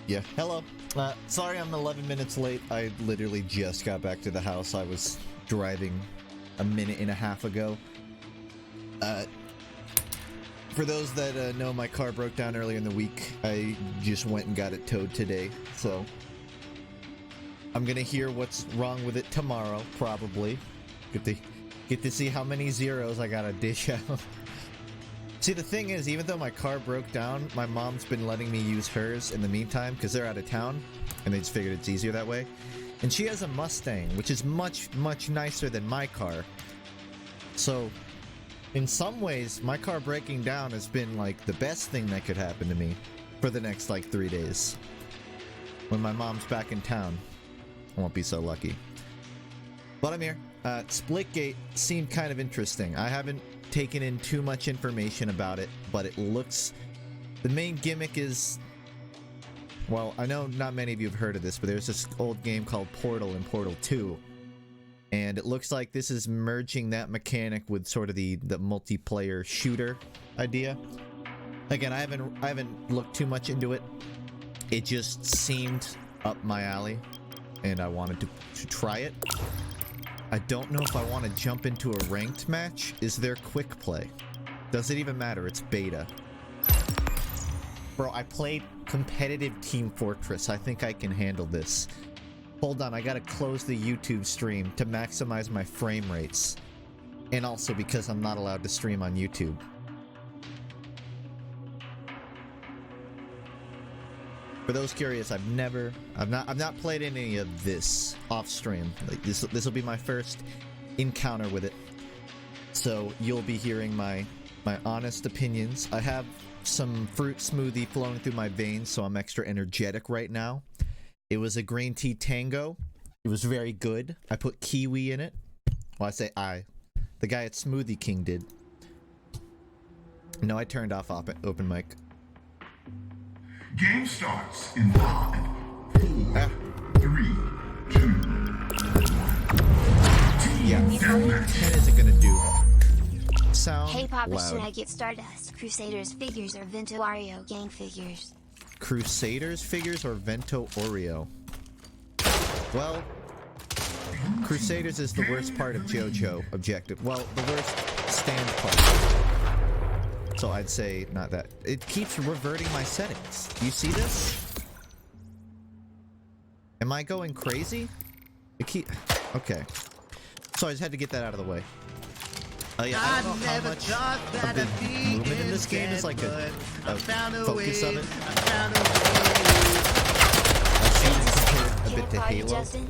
Yeah, hello. Sorry I'm 11 minutes late. I literally just got back to the house. I was driving a minute and a half ago. For those that know, my car broke down earlier in the week. I just went and got it towed today, so I'm gonna hear what's wrong with it tomorrow, probably. Get to see how many zeros I gotta dish out. See, the thing is, even though my car broke down, my mom's been letting me use hers in the meantime because they're out of town, and they just figured it's easier that way. And she has a Mustang, which is much, much nicer than my car. So, in some ways, my car breaking down has been, like, the best thing that could happen to me for the next, like, 3 days. When my mom's back in town, I won't be so lucky. But I'm here. Splitgate seemed kind of interesting. I haven't taken in too much information about it, but it looks... The main gimmick is... Well, I know not many of you have heard of this, but there's this old game called Portal and Portal 2. And it looks like this is merging that mechanic with sort of the multiplayer shooter idea. Again, I haven't looked too much into it. It just seemed up my alley, and I wanted to try it. I don't know if I want to jump into a ranked match. Is there quick play? Does it even matter? It's beta. Bro, I played competitive Team Fortress. I think I can handle this. Hold on, I gotta close the YouTube stream to maximize my frame rates. And also because I'm not allowed to stream on YouTube. For those curious, I've not played any of this off stream. Like this will be my first encounter with it. So you'll be hearing my honest opinions. I have some fruit smoothie flowing through my veins, so I'm extra energetic right now. It was a green tea tango. It was very good. I put kiwi in it. Well, I say I. The guy at Smoothie King did. No, I turned off open mic. Game starts in 5, 4, 3, 2, 1. Yeah, 10 isn't gonna do. Sound Hey Papa, loud. should I get Stardust, Crusaders figures, or Vento Oreo gang figures? Crusaders figures or Vento Oreo? Well, Crusaders is the worst part of JoJo objective. Well, the worst stand part. So I'd say not that. It keeps reverting my settings. Do you see this? Am I going crazy? Okay. So I just had to get that out of the way. Oh yeah, I don't know how much of the movement in this game is like a focus of it. I've seen it compared a bit to Halo. Justin?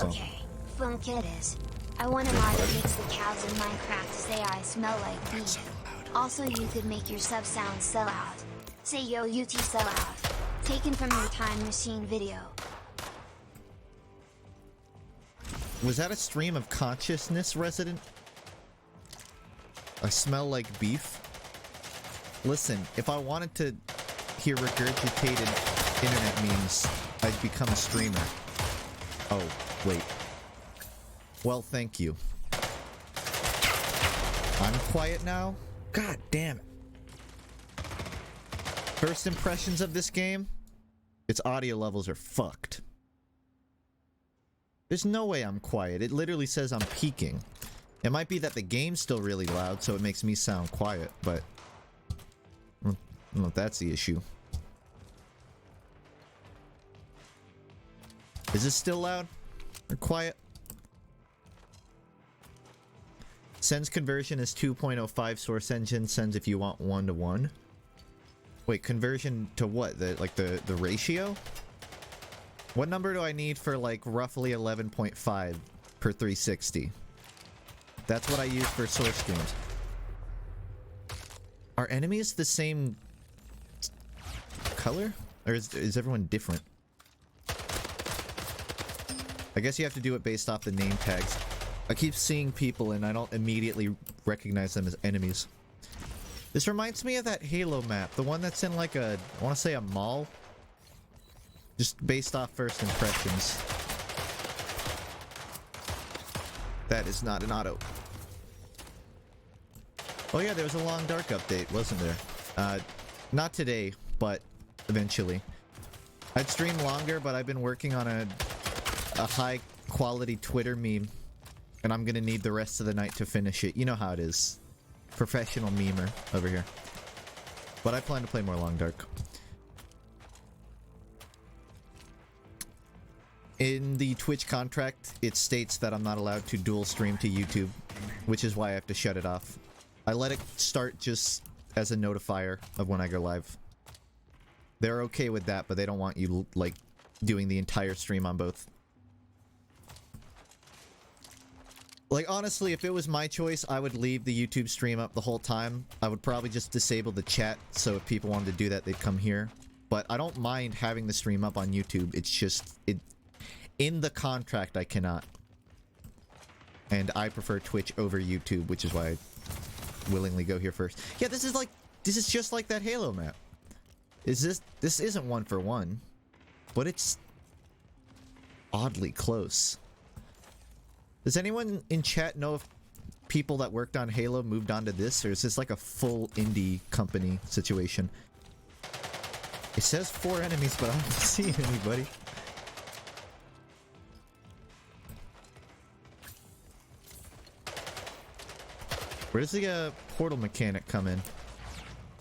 Okay, FUNKe it is. I want a mod that makes the cows in Minecraft say I smell like beef. Also, you could make your sub sound sell out. Say yo UT sell out. Taken from your Time Machine video. Was that a stream of consciousness, Resident? I smell like beef? Listen, if I wanted to hear regurgitated internet memes, I'd become a streamer. Oh, wait. Well, thank you. I'm quiet now? God damn it. First impressions of this game? Its audio levels are fucked. There's no way I'm quiet. It literally says I'm peaking. It might be that the game's still really loud, so it makes me sound quiet, but I don't know if that's the issue. Is this still loud or quiet? Sends conversion is 2.05 source engine. Sends if you want 1-to-1. Wait, conversion to what? The ratio? What number do I need for like roughly 11.5 per 360? That's what I use for source games. Are enemies the same color? Or is everyone different? I guess you have to do it based off the name tags. I keep seeing people and I don't immediately recognize them as enemies. This reminds me of that Halo map. The one that's in like a, I want to say a mall. Just based off first impressions. That is not an auto. Oh yeah, there was a Long Dark update, wasn't there? Not today, but eventually. I'd stream longer, but I've been working on a high quality Twitter meme, and I'm gonna need the rest of the night to finish it. You know how it is. Professional memer over here. But I plan to play more Long Dark. In the Twitch contract, it states that I'm not allowed to dual stream to YouTube, which is why I have to shut it off. I let it start just as a notifier of when I go live. They're okay with that, but they don't want you, like, doing the entire stream on both. Like, honestly, if it was my choice, I would leave the YouTube stream up the whole time. I would probably just disable the chat, so if people wanted to do that, they'd come here. But I don't mind having the stream up on YouTube. It's just, in the contract, I cannot. And I prefer Twitch over YouTube, which is why I willingly go here first. Yeah, this is just like that Halo map. This isn't 1-for-1, but it's oddly close. Does anyone in chat know if people that worked on Halo moved on to this, or is this like a full indie company situation? It says 4 enemies, but I don't see anybody. Where does the portal mechanic come in?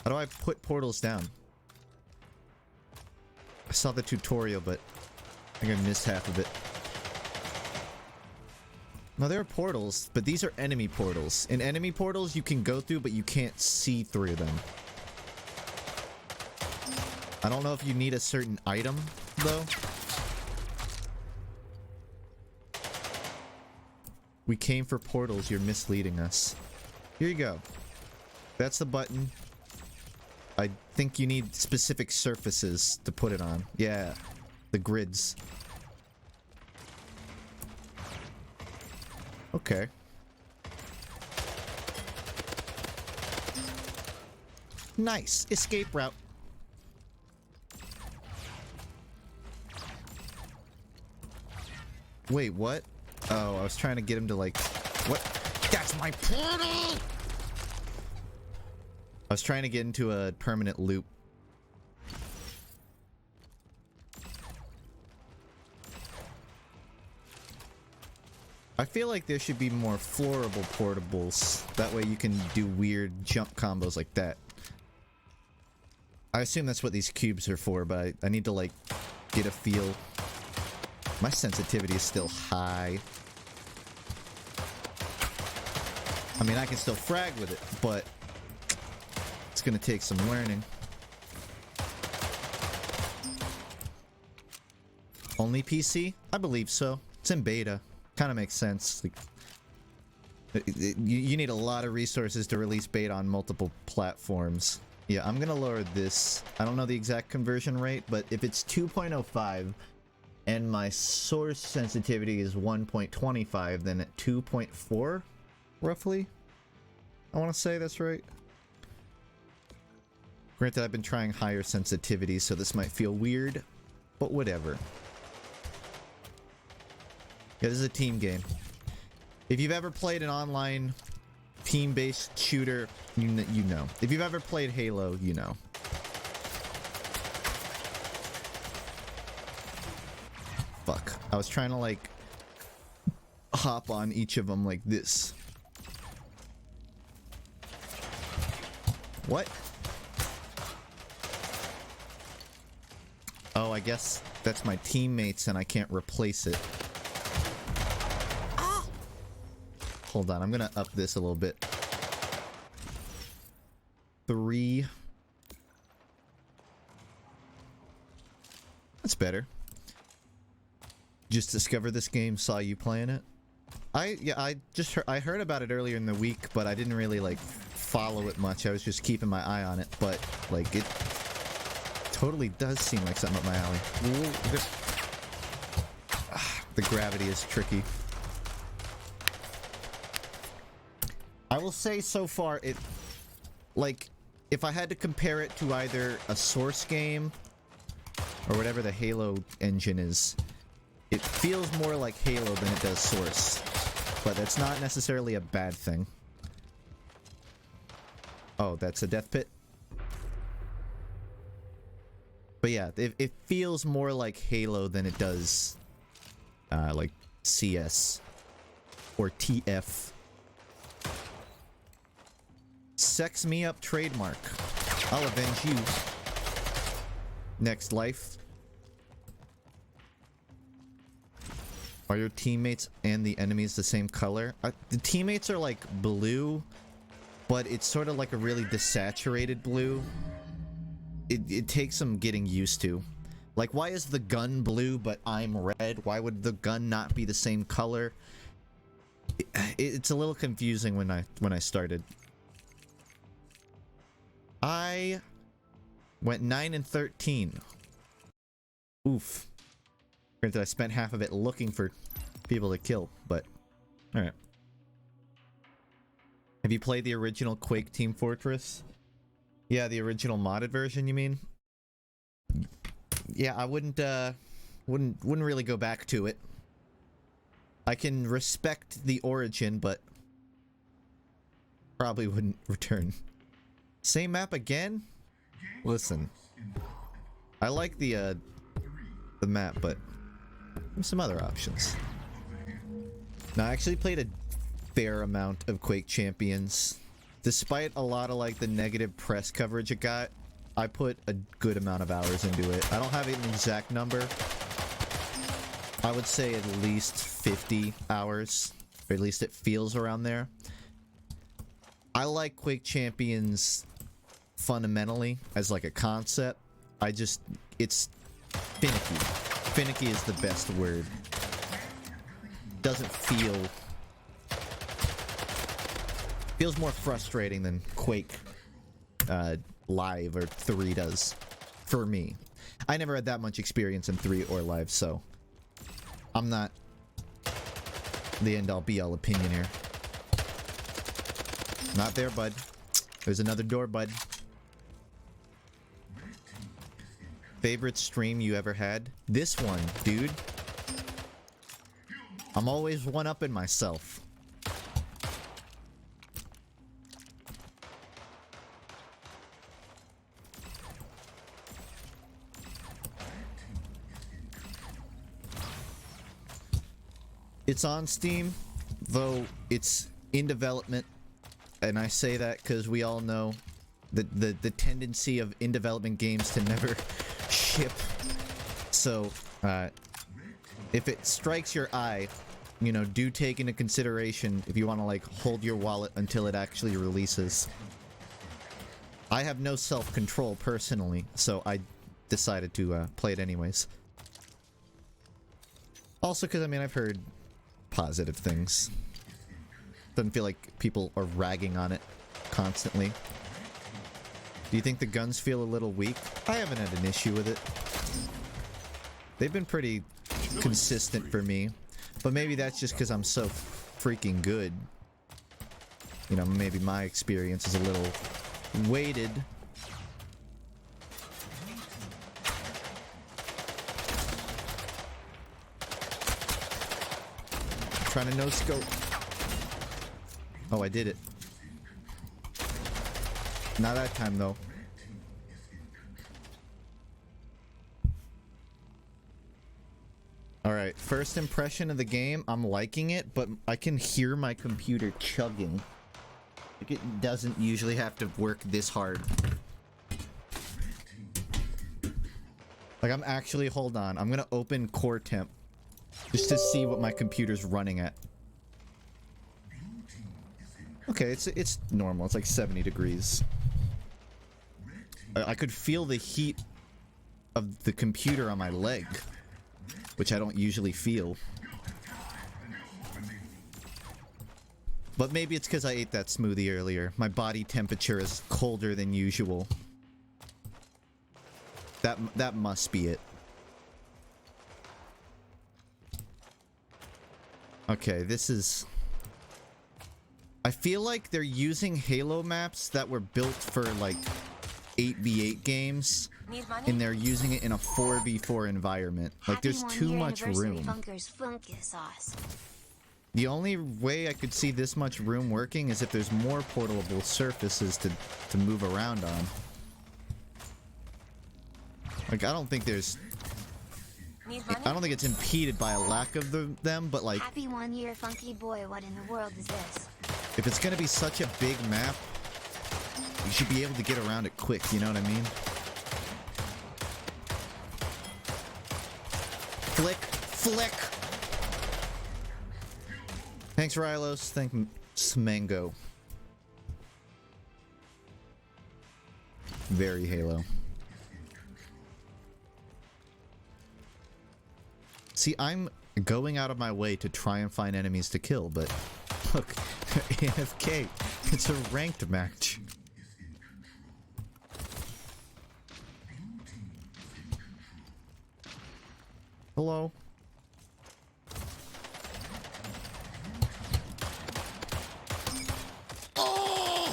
How do I put portals down? I saw the tutorial, but I think I missed half of it. No, there are portals, but these are enemy portals. In enemy portals, you can go through, but you can't see through them. I don't know if you need a certain item, though. We came for portals, you're misleading us. Here you go. That's the button. I think you need specific surfaces to put it on. Yeah, the grids. Okay. Nice. Escape route. Wait, what? Oh, I was trying to get him to like... What? That's my portal! I was trying to get into a permanent loop. I feel like there should be more floorable portables. That way you can do weird jump combos like that. I assume that's what these cubes are for, but I need to, like, get a feel. My sensitivity is still high. I mean, I can still frag with it, but it's gonna take some learning. Only PC? I believe so. It's in beta. Kind of makes sense. Like, you need a lot of resources to release beta on multiple platforms. Yeah, I'm gonna lower this. I don't know the exact conversion rate, but if it's 2.05 and my source sensitivity is 1.25, then at 2.4, roughly, I want to say that's right. Granted, I've been trying higher sensitivities, so this might feel weird, but whatever. Yeah, this is a team game. If you've ever played an online team-based shooter, you know. If you've ever played Halo, you know. Fuck. I was trying to, like, hop on each of them like this. What? Oh, I guess that's my teammates and I can't replace it. Ah! Hold on, I'm gonna up this a little bit. 3. That's better. Just discovered this game, saw you playing it. I heard about it earlier in the week, but I didn't really like follow it much. I was just keeping my eye on it, but like it totally does seem like something up my alley. Ooh, the gravity is tricky. I will say so far it, like, if I had to compare it to either a Source game or whatever the Halo engine is, it feels more like Halo than it does Source. But that's not necessarily a bad thing. Oh, that's a death pit? But yeah, it feels more like Halo than it does like CS or TF. Sex me up trademark. I'll avenge you. Next life. Are your teammates and the enemies the same color? The teammates are like blue, but it's sort of like a really desaturated blue. It takes some getting used to. Like, why is the gun blue but I'm red? Why would the gun not be the same color? It's a little confusing when I started. I went 9 and 13. Oof. Granted, I spent half of it looking for people to kill, but alright. Have you played the original Quake Team Fortress? Yeah, the original modded version, you mean? Yeah, I wouldn't really go back to it. I can respect the origin, but probably wouldn't return. Same map again? Listen, I like the map, but there's some other options. Now, I actually played a fair amount of Quake Champions. Despite a lot of like the negative press coverage it got, I put a good amount of hours into it. I don't have an exact number. I would say at least 50 hours, or at least it feels around there. I like Quake Champions fundamentally as like a concept. It's finicky. Finicky is the best word. Doesn't feel... Feels more frustrating than Quake Live or 3 does, for me. I never had that much experience in 3 or Live, so I'm not the end-all be-all opinion here. Not there, bud. There's another door, bud. Favorite stream you ever had? This one, dude. I'm always one-upping myself. It's on Steam, though it's in development, and I say that because we all know the tendency of in development games to never ship. So, if it strikes your eye, you know, do take into consideration if you want to like hold your wallet until it actually releases. I have no self-control personally, so I decided to play it anyways. Also, because I mean, I've heard positive things. Doesn't feel like people are ragging on it constantly. Do you think the guns feel a little weak? I haven't had an issue with it. They've been pretty consistent for me, but maybe that's just because I'm so freaking good. You know, maybe my experience is a little weighted. Trying to no scope. Oh, I did it. Not that time though. Alright, first impression of the game, I'm liking it, but I can hear my computer chugging. Like, it doesn't usually have to work this hard. Like, I'm actually, hold on, I'm gonna open core temp just to see what my computer's running at. Okay, it's normal. It's like 70 degrees. I could feel the heat of the computer on my leg, which I don't usually feel. But maybe it's because I ate that smoothie earlier. My body temperature is colder than usual. That must be it. Okay, this is... I feel like they're using Halo maps that were built for, like, 8v8 games, and they're using it in a 4v4 environment. Like, there's too much room. The only way I could see this much room working is if there's more portable surfaces to move around on. Like, I don't think there's... Need money? I don't think it's impeded by a lack of them, but like... Happy 1 year, Funky Boy. What in the world is this? If it's gonna be such a big map, you should be able to get around it quick, you know what I mean? Flick! Flick! Thanks, Rylos. Thanks, Mango. Very Halo. See, I'm going out of my way to try and find enemies to kill, but look, AFK. It's a ranked match. Hello? Oh!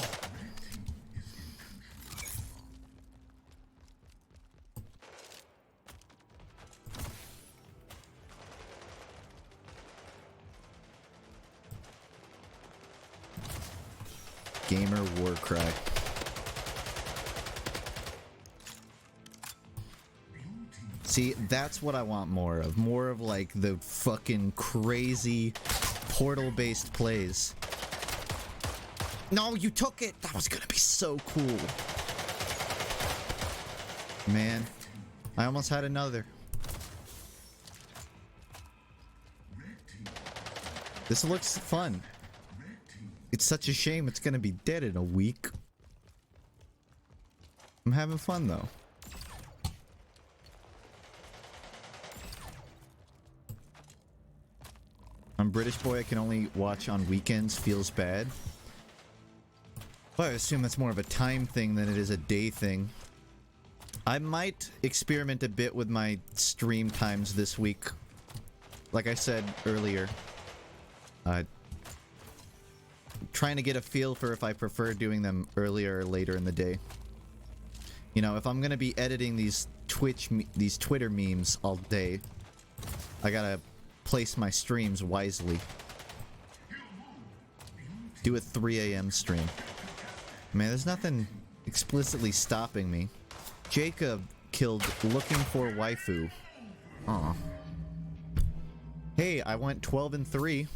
Gamer war cry. See, that's what I want more of. More of like the fucking crazy portal-based plays. No, you took it! That was gonna be so cool. Man, I almost had another. This looks fun. It's such a shame it's gonna be dead in a week. I'm having fun though. I'm British boy, I can only watch on weekends, feels bad. Well, I assume that's more of a time thing than it is a day thing. I might experiment a bit with my stream times this week. Like I said earlier. Trying to get a feel for if I prefer doing them earlier or later in the day. You know, if I'm gonna be editing these Twitter memes all day, I gotta place my streams wisely. Do a 3 AM stream. Man, there's nothing explicitly stopping me. Jacob killed looking for waifu. Aw. Hey, I went 12-3.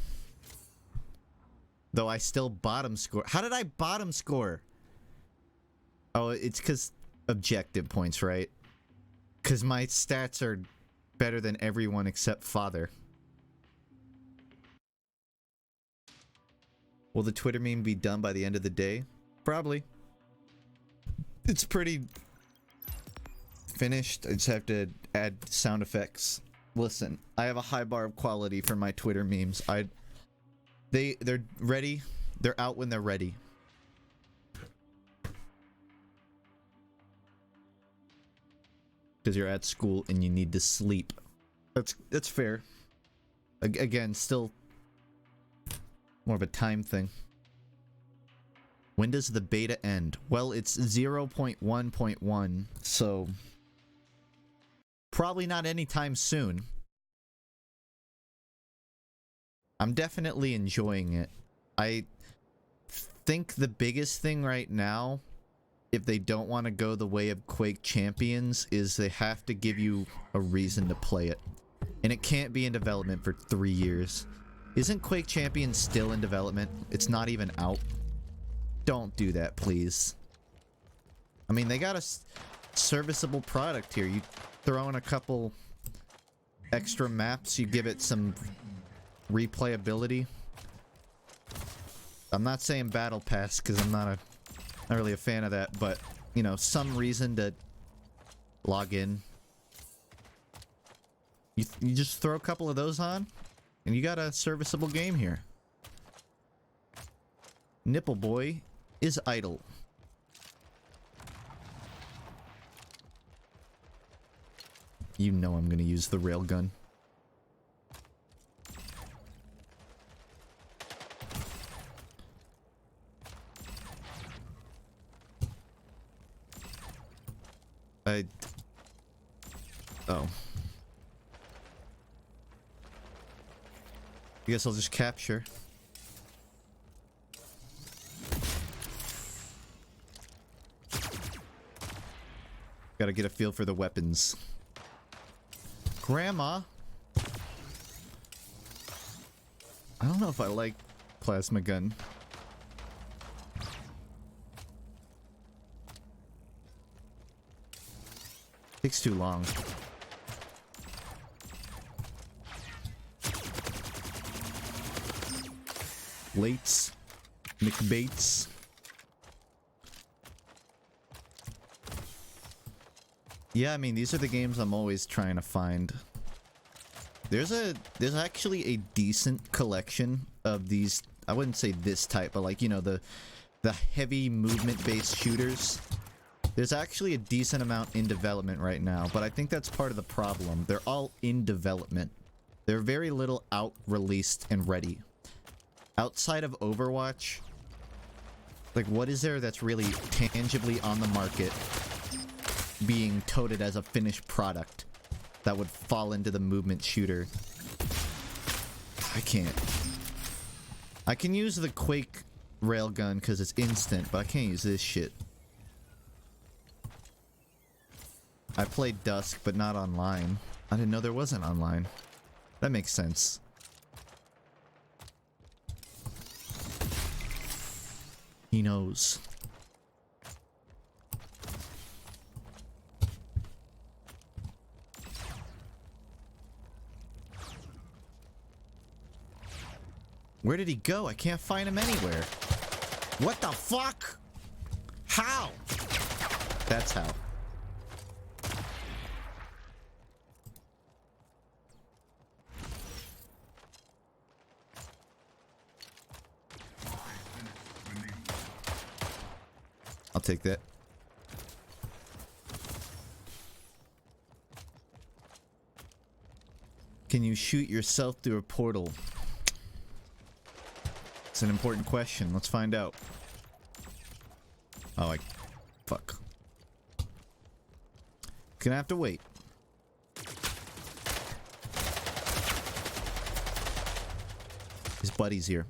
Though I still bottom score. How did I bottom score? Oh, it's because objective points, right? Because my stats are better than everyone except Father. Will the Twitter meme be done by the end of the day? Probably. It's pretty finished. I just have to add sound effects. Listen, I have a high bar of quality for my Twitter memes. They're ready. They're out when they're ready. Because you're at school and you need to sleep. That's fair. Again, still more of a time thing. When does the beta end? Well, it's 0.1.1, so probably not anytime soon. I'm definitely enjoying it. I think the biggest thing right now, if they don't want to go the way of Quake Champions, is they have to give you a reason to play it. And it can't be in development for 3 years. Isn't Quake Champions still in development? It's not even out. Don't do that, please. I mean, they got a serviceable product here. You throw in a couple extra maps, you give it some replayability. I'm not saying battle pass because I'm not really a fan of that, but you know, some reason to log in. You just throw a couple of those on and you got a serviceable game here. Nipple Boy is idle. You know I'm gonna use the railgun. Oh. I guess I'll just capture. Gotta get a feel for the weapons. Grandma? I don't know if I like plasma gun. Takes too long. Lates. McBates. Yeah, I mean, these are the games I'm always trying to find. There's actually a decent collection of these, I wouldn't say this type, but like, you know, the heavy movement-based shooters. There's actually a decent amount in development right now, but I think that's part of the problem. They're all in development. They're very little out, released, and ready. Outside of Overwatch, like, what is there that's really tangibly on the market being touted as a finished product that would fall into the movement shooter? I can't. I can use the Quake railgun because it's instant, but I can't use this shit. I played Dusk, but not online. I didn't know there wasn't online. That makes sense. He knows. Where did he go? I can't find him anywhere. What the fuck? How? That's how. I'll take that. Can you shoot yourself through a portal? It's an important question. Let's find out. Oh, fuck. Gonna have to wait. His buddy's here.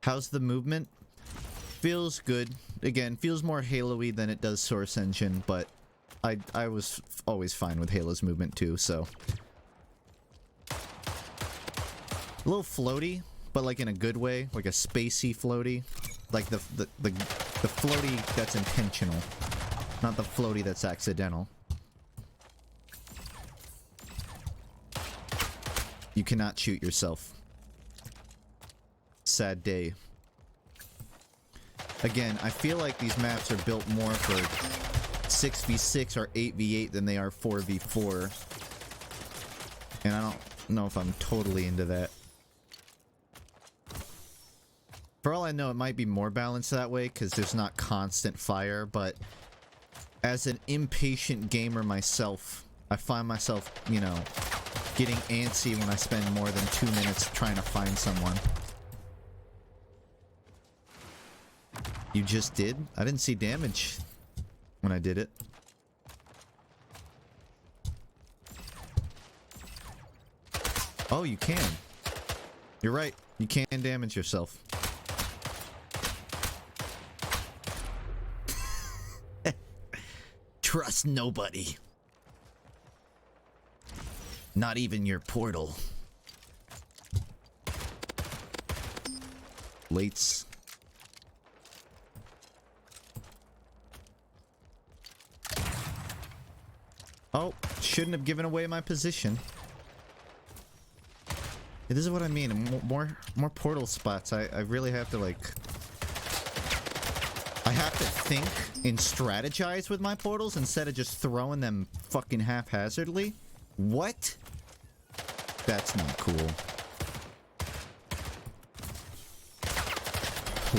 How's the movement? Feels good. Again, feels more Halo-y than it does Source Engine, but I was always fine with Halo's movement too, so. A little floaty, but like in a good way, like a spacey floaty. Like the floaty that's intentional, not the floaty that's accidental. You cannot shoot yourself. Sad day. Again, I feel like these maps are built more for 6v6 or 8v8 than they are 4v4. And I don't know if I'm totally into that. For all I know, it might be more balanced that way because there's not constant fire, but as an impatient gamer myself, I find myself, you know, getting antsy when I spend more than 2 minutes trying to find someone. You just did? I didn't see damage when I did it. Oh, you can. You're right. You can damage yourself. Trust nobody. Not even your portal. Lates. Oh, shouldn't have given away my position. Yeah, this is what I mean. More portal spots. I really have to, like... I have to think and strategize with my portals instead of just throwing them fucking haphazardly. What? That's not cool.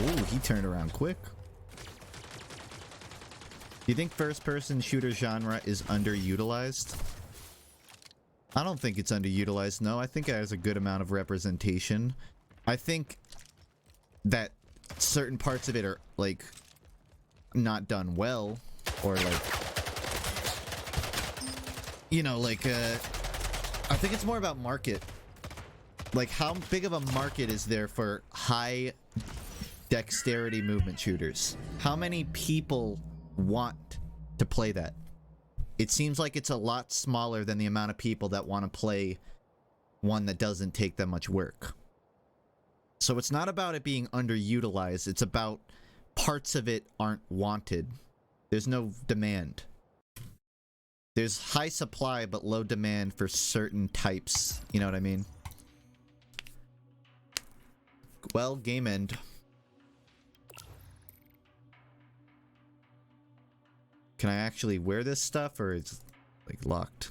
Ooh, he turned around quick. Do you think first-person shooter genre is underutilized? I don't think it's underutilized, no. I think it has a good amount of representation. I think that certain parts of it are, like, not done well, or, like, you know, like, I think it's more about market. Like, how big of a market is there for high dexterity movement shooters? How many people want to play that. It seems like it's a lot smaller than the amount of people that want to play one that doesn't take that much work. So it's not about it being underutilized, it's about parts of it aren't wanted. There's no demand. There's high supply but low demand for certain types, you know what I mean? Well, game end. Can I actually wear this stuff, or is it, like, locked?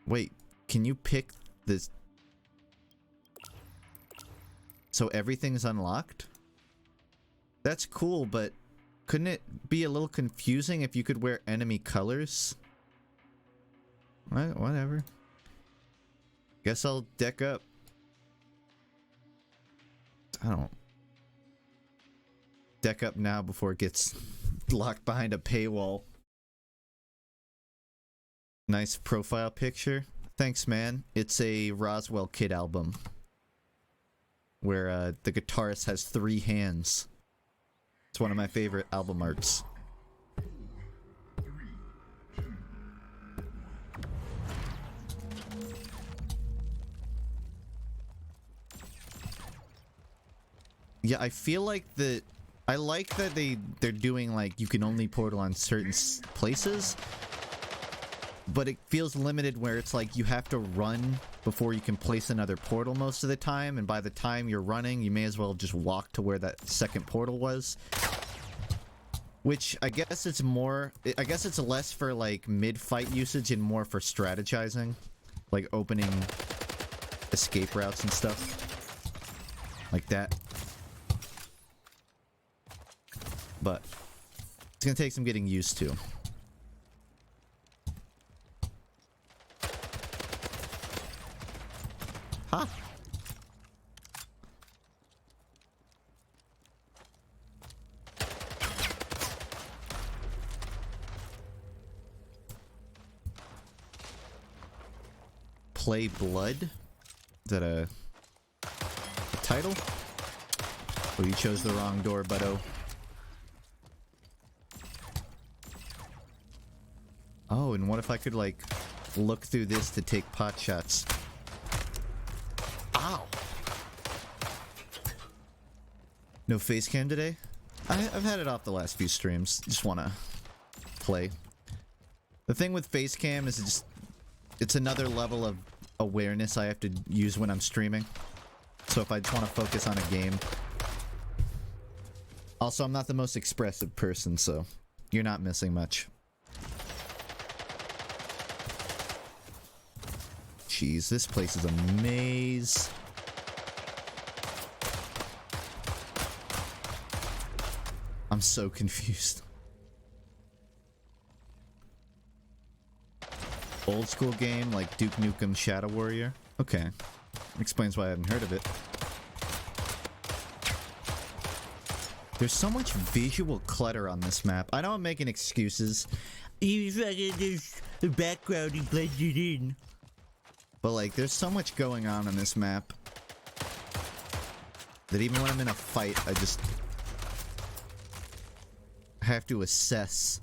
Wait, can you pick this? So everything's unlocked? That's cool, but couldn't it be a little confusing if you could wear enemy colors? Whatever. Guess I'll deck up. I don't... Deck up now before it gets locked behind a paywall. Nice profile picture. Thanks, man. It's a Roswell Kid album where the guitarist has 3 hands. It's one of my favorite album arts. Yeah, I feel like I like that they're doing, like, you can only portal on certain places, but it feels limited where it's like you have to run before you can place another portal most of the time, and by the time you're running, you may as well just walk to where that second portal was. Which, I guess it's more... I guess it's less for, like, mid-fight usage and more for strategizing. Like, opening escape routes and stuff. Like that. But it's gonna take some getting used to. Huh? Play Blood? Is that a title? Oh, you chose the wrong door, buddo. Oh, and what if I could, like, look through this to take pot shots? Ow! No face cam today? I've had it off the last few streams. Just wanna play. The thing with face cam is it's another level of awareness I have to use when I'm streaming. So if I just want to focus on a game. Also, I'm not the most expressive person, so you're not missing much. Jeez, this place is a maze. I'm so confused. Old school game like Duke Nukem Shadow Warrior? Okay. Explains why I hadn't heard of it. There's so much visual clutter on this map. I know I'm making excuses. There's the background, he blended in. But, like, there's so much going on this map that even when I'm in a fight, I just have to assess.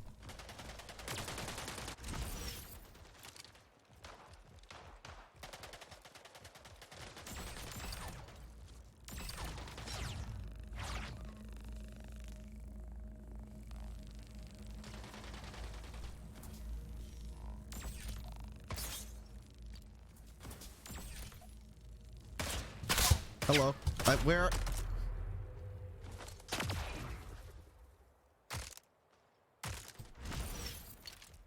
Hello. Where?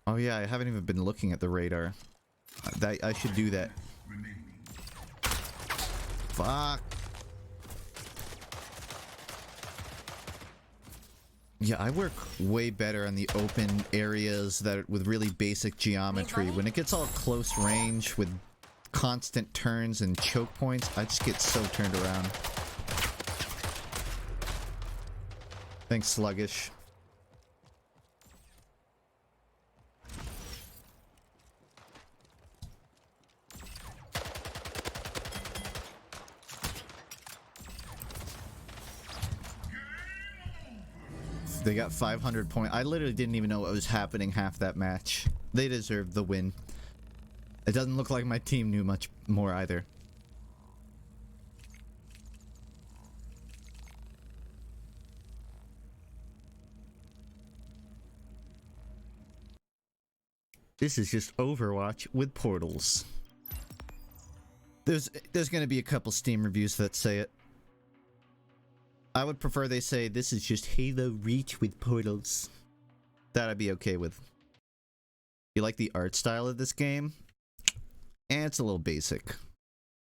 Oh yeah, I haven't even been looking at the radar. I should do that. Fuck. Yeah, I work way better on the open areas that with really basic geometry. When it gets all close range with constant turns and choke points, I just get so turned around. Thanks, Sluggish. They got 500 points. I literally didn't even know what was happening half that match. They deserved the win. It doesn't look like my team knew much more either. This is just Overwatch with portals. There's gonna be a couple Steam reviews that say it. I would prefer they say this is just Halo Reach with portals. That I'd be okay with. You like the art style of this game? It's a little basic.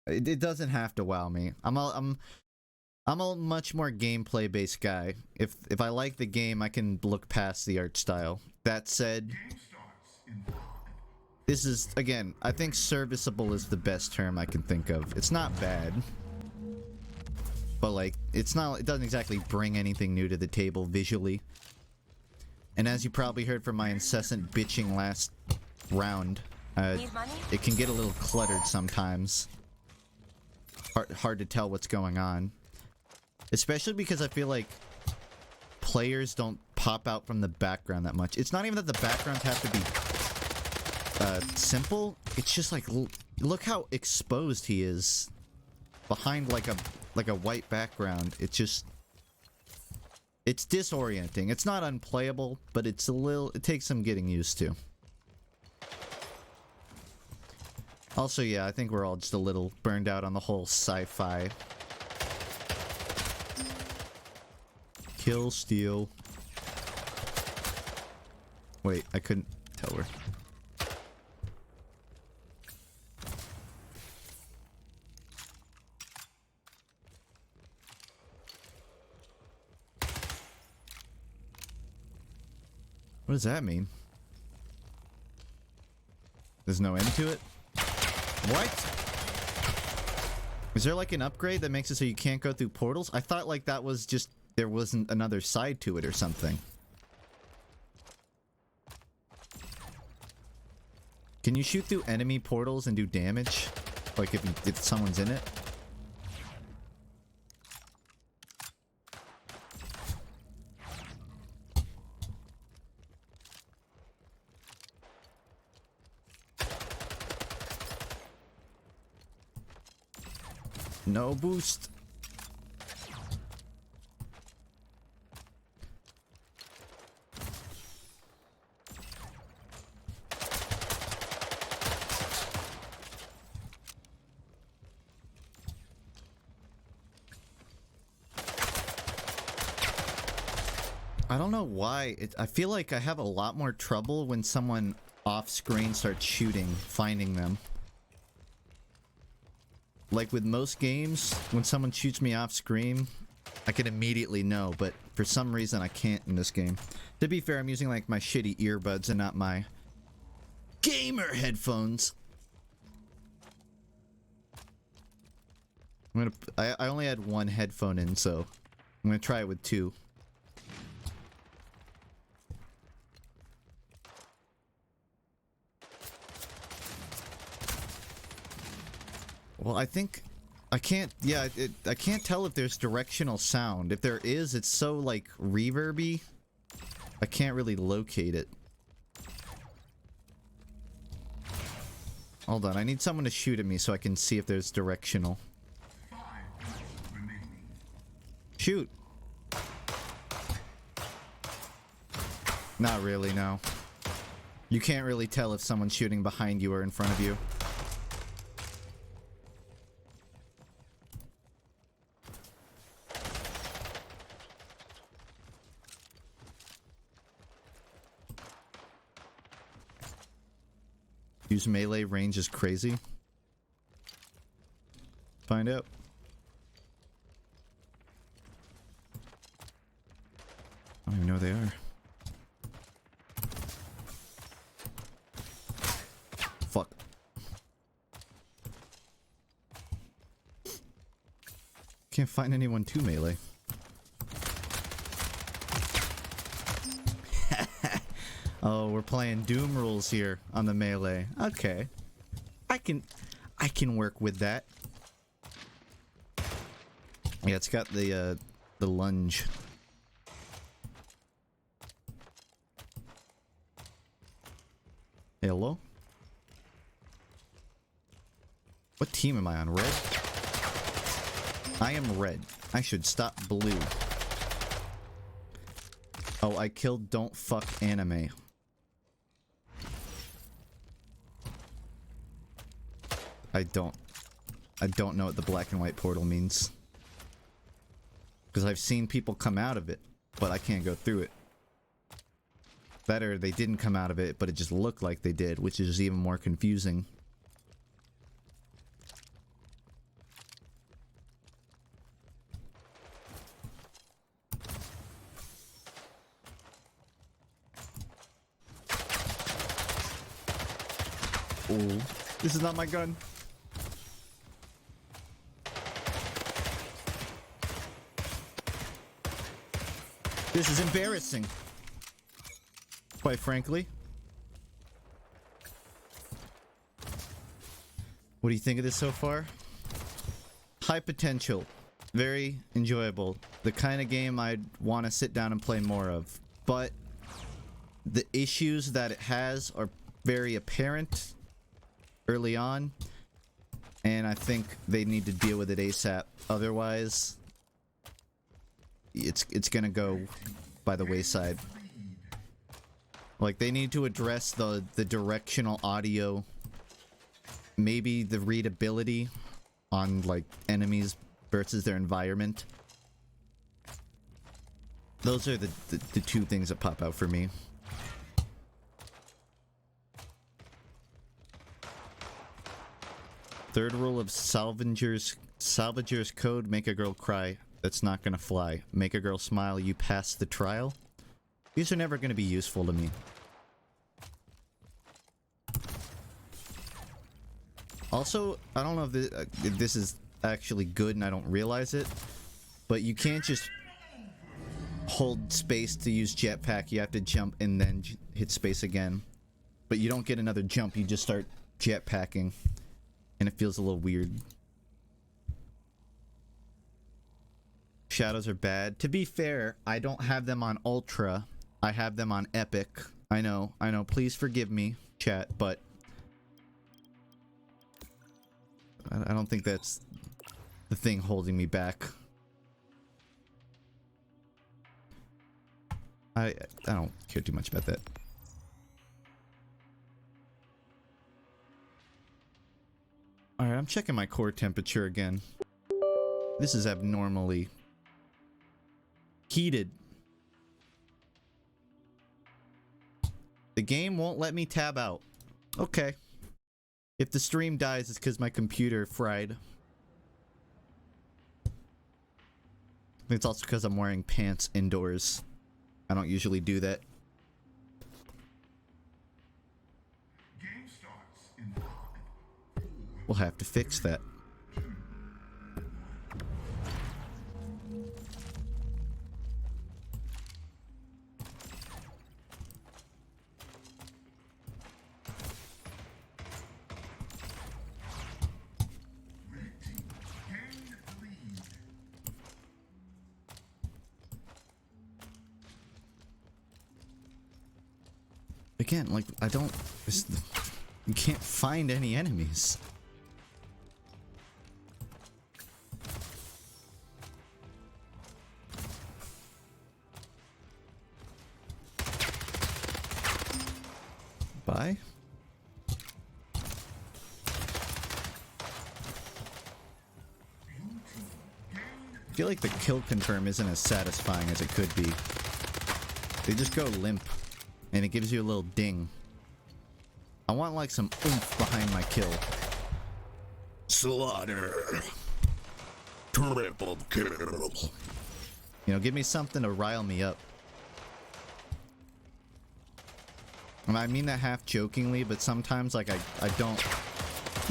It doesn't have to wow me. I'm a much more gameplay based guy. If I like the game, I can look past the art style. That said, this is, again, I think serviceable is the best term I can think of. It's not bad. But like, it doesn't exactly bring anything new to the table visually. And as you probably heard from my incessant bitching last round, it can get a little cluttered sometimes. Hard to tell what's going on. Especially because I feel like players don't pop out from the background that much. It's not even that the backgrounds have to be simple. It's just like, look how exposed he is behind like a white background. It's disorienting. It's not unplayable, but it takes some getting used to. Also, yeah, I think we're all just a little burned out on the whole sci-fi. Kill, steal. Wait, I couldn't tell her. What does that mean? There's no end to it? What? Is there like an upgrade that makes it so you can't go through portals? I thought like that was just, there wasn't another side to it or something. Can you shoot through enemy portals and do damage? Like if someone's in it? No boost. I don't know why. I feel like I have a lot more trouble when someone off screen starts shooting, finding them. Like with most games, when someone shoots me off screen, I can immediately know, but for some reason I can't in this game. To be fair, I'm using like my shitty earbuds and not my gamer headphones. I only had one headphone in, so I'm gonna try it with two. Well, I think I can't, yeah, I can't tell if there's directional sound. If there is, it's so, like, reverby. I can't really locate it. Hold on, I need someone to shoot at me so I can see if there's directional. Shoot! Not really, no. You can't really tell if someone's shooting behind you or in front of you. Use melee, range is crazy. Find out. I don't even know where they are. Fuck. Can't find anyone to melee. Oh, we're playing Doom rules here on the melee. Okay. I can work with that. Yeah, it's got the lunge. Hello? What team am I on? Red? I am red. I should stop blue. Oh, I killed Don't Fuck Anime. I don't know what the black and white portal means. Because I've seen people come out of it, but I can't go through it. Better, they didn't come out of it, but it just looked like they did, which is even more confusing. Ooh, this is not my gun. This is embarrassing. Quite frankly. What do you think of this so far? High potential. Very enjoyable. The kind of game I'd want to sit down and play more of. But the issues that it has are very apparent early on. And I think they need to deal with it ASAP. Otherwise, it's gonna go by the wayside. Like, they need to address the directional audio, maybe the readability on, like, enemies versus their environment. Those are the two things that pop out for me. Third rule of Salvager's code: make a girl cry. That's not gonna fly. Make a girl smile. You pass the trial. These are never gonna be useful to me. Also, I don't know if this is actually good and I don't realize it, but you can't just hold space to use jetpack. You have to jump and then hit space again. But you don't get another jump, you just start jetpacking. And it feels a little weird. Shadows are bad. To be fair, I don't have them on Ultra. I have them on Epic. I know. Please forgive me, chat, but I don't think that's the thing holding me back. I don't care too much about that. Alright, I'm checking my core temperature again. This is abnormally heated. The game won't let me tab out. Okay. If the stream dies, it's because my computer fried. It's also because I'm wearing pants indoors. I don't usually do that. Game starts in 5, 4, We'll have to fix that. Again, like, you can't find any enemies. Bye. I feel like the kill confirm isn't as satisfying as it could be. They just go limp. And it gives you a little ding. I want like some oomph behind my kill. Slaughter. Triple kill. You know, give me something to rile me up. And I mean that half jokingly, but sometimes like I don't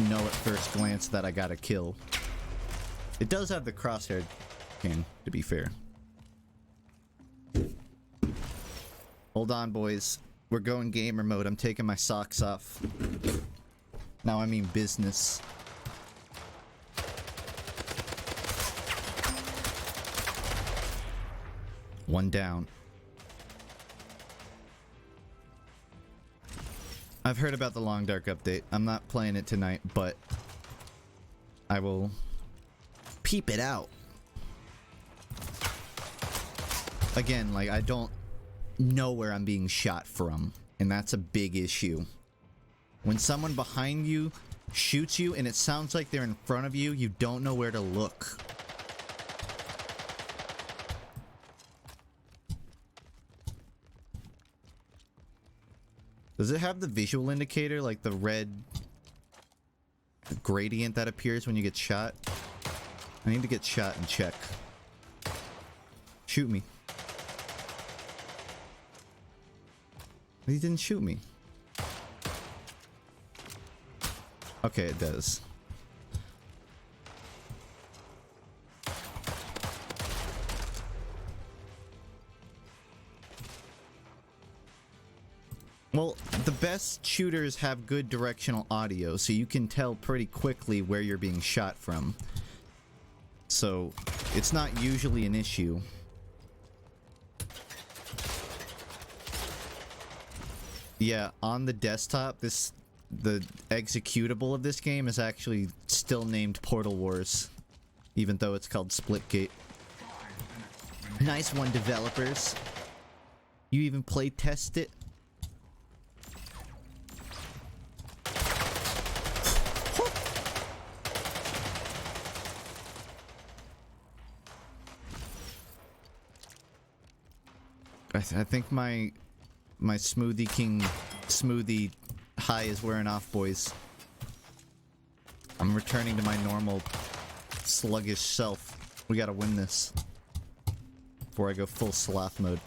know at first glance that I got a kill. It does have the crosshair king, to be fair. Hold on, boys. We're going gamer mode. I'm taking my socks off. Now I mean business. One down. I've heard about the Long Dark update. I'm not playing it tonight, but I will peep it out. Again, like, I don't know where I'm being shot from, and that's a big issue. When someone behind you shoots you and it sounds like they're in front of you, you don't know where to look. Does it have the visual indicator, like the red gradient that appears when you get shot? I need to get shot and check. Shoot me. He didn't shoot me. Okay, it does. Well, the best shooters have good directional audio, so you can tell pretty quickly where you're being shot from. So, it's not usually an issue. Yeah, on the desktop, the executable of this game is actually still named Portal Wars, even though it's called Splitgate. Nice one, developers. You even play test it? I think my Smoothie King smoothie high is wearing off, boys. I'm returning to my normal sluggish self. We gotta win this before I go full sloth mode.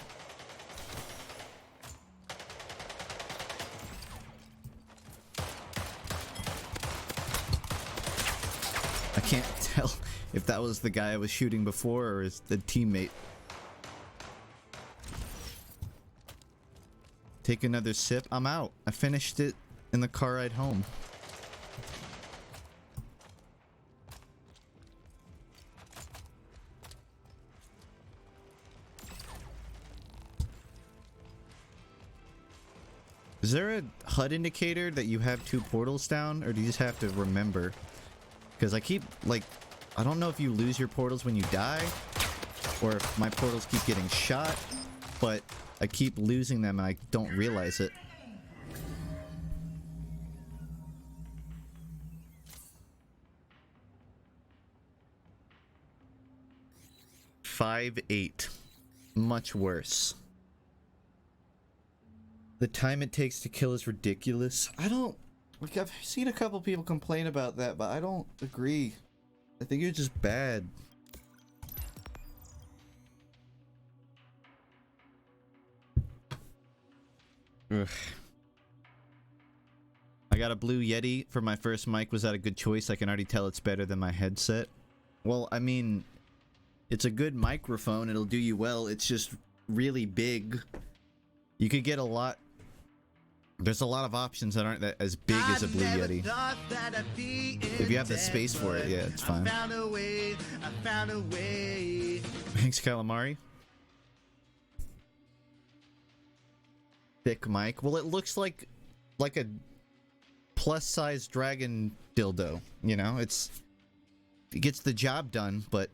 I can't tell if that was the guy I was shooting before or is the teammate. Take another sip. I'm out. I finished it in the car ride home. Is there a HUD indicator that you have 2 portals down, or do you just have to remember? Because I keep, like, I don't know if you lose your portals when you die, or if my portals keep getting shot, but I keep losing them and I don't realize it. $5.8. Much worse. The time it takes to kill is ridiculous. I don't... Like, I've seen a couple people complain about that, but I don't agree. I think you're just bad. Ugh. I got a Blue Yeti for my first mic. Was that a good choice? I can already tell it's better than my headset. Well, I mean, it's a good microphone. It'll do you well. It's just really big. You could get a lot. There's a lot of options that aren't that as big as a Blue Yeti. If you have the space for it, yeah, it's fine. I found a way. Thanks, Calamari. Thick mic. Well, it looks like a plus-size dragon dildo. You know, it gets the job done, but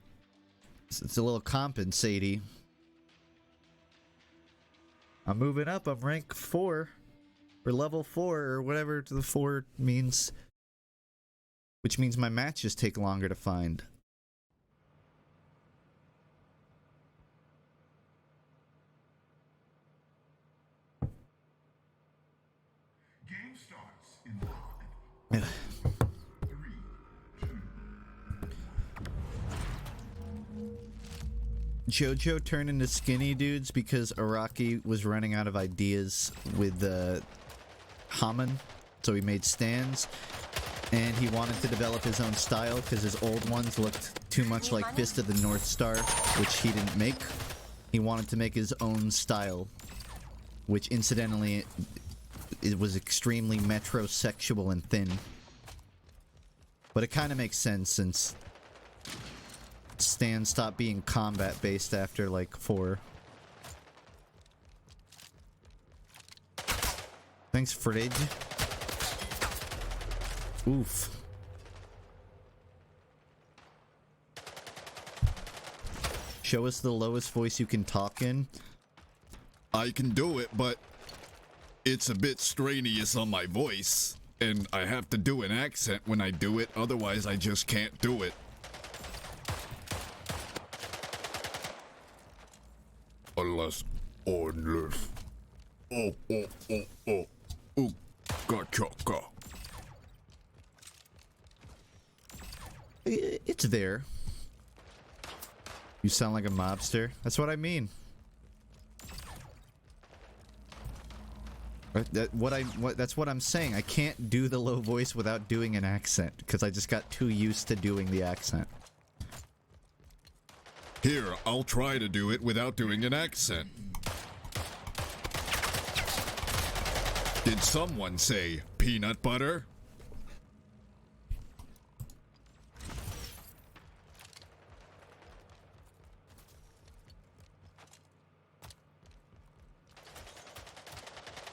it's a little compensating. I'm moving up. I'm rank 4. Or level 4, or whatever the 4 means. Which means my matches take longer to find. Game starts in 5, 4, 3, 2. JoJo turned into skinny dudes because Araki was running out of ideas with Haman, so he made stands, and he wanted to develop his own style because his old ones looked too much like Fist of the North Star, which he didn't make. He wanted to make his own style, which incidentally, it was extremely metrosexual and thin. But it kind of makes sense since stands stopped being combat based after like 4. Thanks, Fridge. Oof. Show us the lowest voice you can talk in. I can do it, but it's a bit strenuous on my voice. And I have to do an accent when I do it, otherwise I just can't do it. Unless. Oh, gotcha. It's there. You sound like a mobster. That's what I mean. That's what I'm saying. I can't do the low voice without doing an accent because I just got too used to doing the accent. Here, I'll try to do it without doing an accent. Did someone say peanut butter?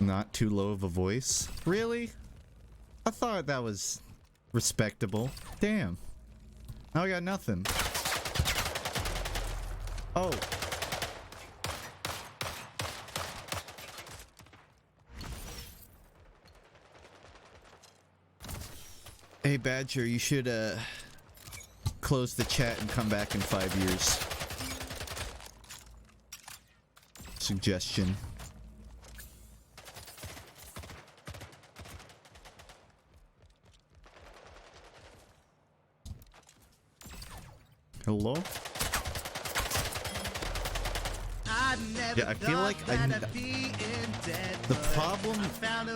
Not too low of a voice? Really? I thought that was respectable. Damn. Now I got nothing. Oh. Hey Badger, you should close the chat and come back in 5 years. Suggestion. Hello? Yeah, I feel like the problem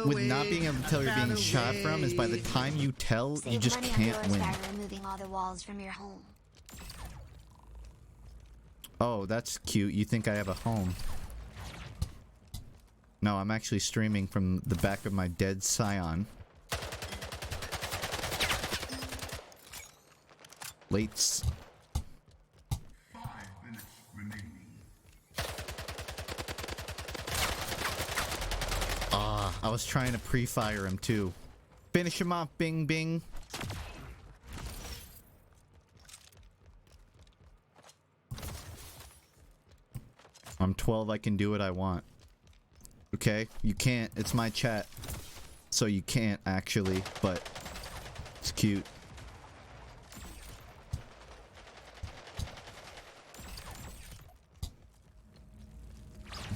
with not being able to tell where you're being shot from is by the time you tell, you just can't win. By removing all the walls from your home. Oh, that's cute. You think I have a home. No, I'm actually streaming from the back of my dead Scion. Lates. 5 minutes remaining. I was trying to pre-fire him too. Finish him off, bing bing. I'm 12, I can do what I want. Okay? You can't. It's my chat. So you can't actually, but it's cute.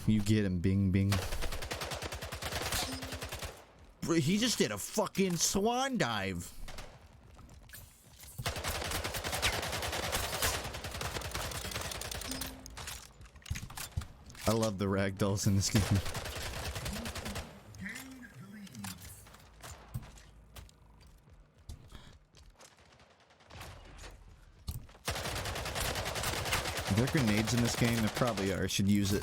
You get him, bing bing. He just did a fucking swan dive. I love the ragdolls in this game. Are there grenades in this game? There probably are. I should use it.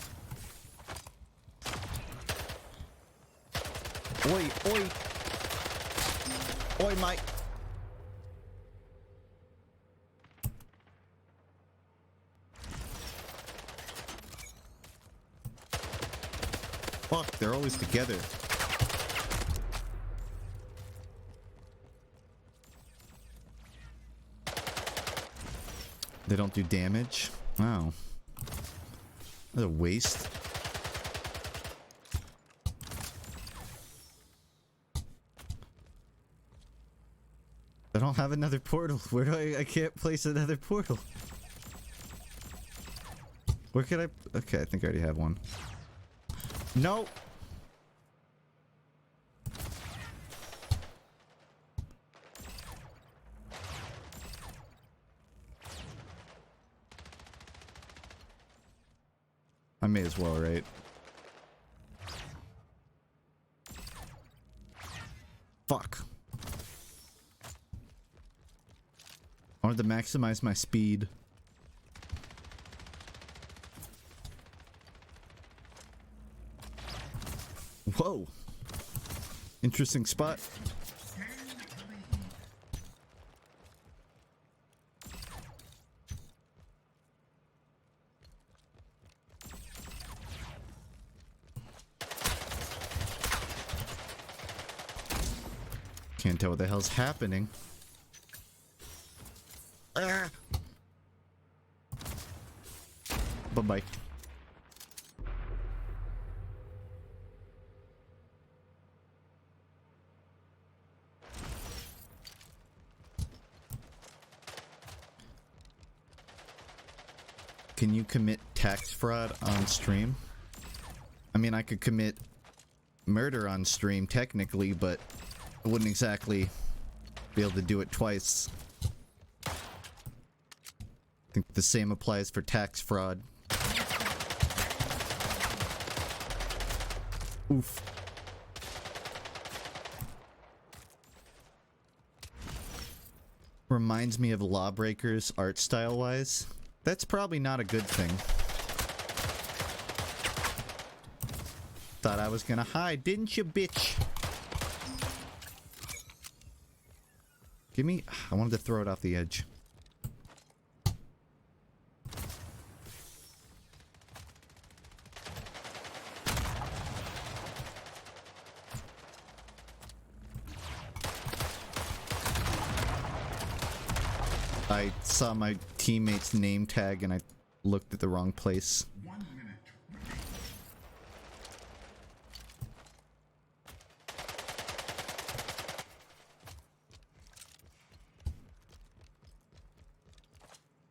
Oi, oi! Oi, mate! Fuck, they're always together. They don't do damage? Wow. That's a waste. I don't have another portal. Where do I can't place another portal. Where could I? Okay, I think I already have one. No. I may as well, right? Fuck. I wanted to maximize my speed. Whoa. Interesting spot. Can't tell what the hell's happening. Ah. Bye-bye. Can you commit tax fraud on stream? I mean, I could commit murder on stream technically, but I wouldn't exactly be able to do it twice. I think the same applies for tax fraud. Oof. Reminds me of Lawbreakers art style wise. That's probably not a good thing. Thought I was gonna hide, didn't you, bitch? Give me... I wanted to throw it off the edge. I saw my teammate's name tag and I looked at the wrong place. 1 minute.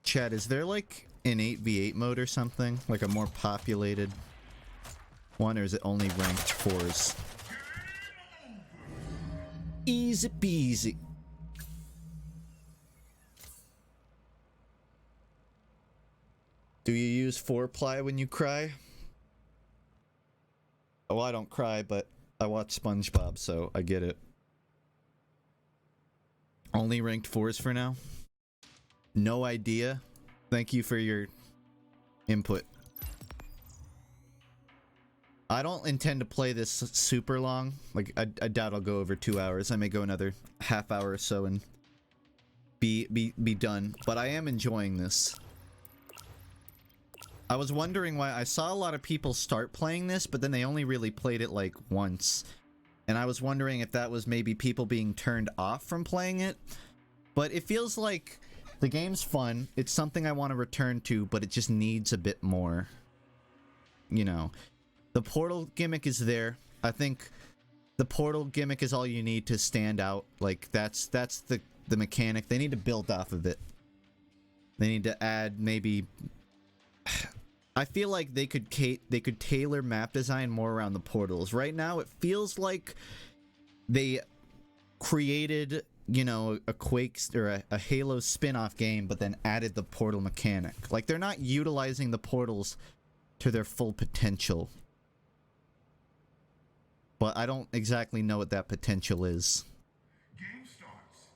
Chad, is there like an 8v8 mode or something? Like a more populated one, or is it only ranked 4s? Easy peasy. Do you use 4-ply when you cry? Oh, I don't cry, but I watch SpongeBob, so I get it. Only ranked 4s for now? No idea. Thank you for your input. I don't intend to play this super long. Like, I doubt I'll go over 2 hours. I may go another half hour or so and be done. But I am enjoying this. I was wondering why I saw a lot of people start playing this, but then they only really played it like once. And I was wondering if that was maybe people being turned off from playing it. But it feels like the game's fun. It's something I want to return to, but it just needs a bit more. You know, the portal gimmick is there. I think the portal gimmick is all you need to stand out. Like, that's the mechanic. They need to build off of it. They need to add maybe... I feel like they could tailor map design more around the portals. Right now, it feels like they created, you know, a Quake or a Halo spin-off game, but then added the portal mechanic. Like, they're not utilizing the portals to their full potential. But I don't exactly know what that potential is.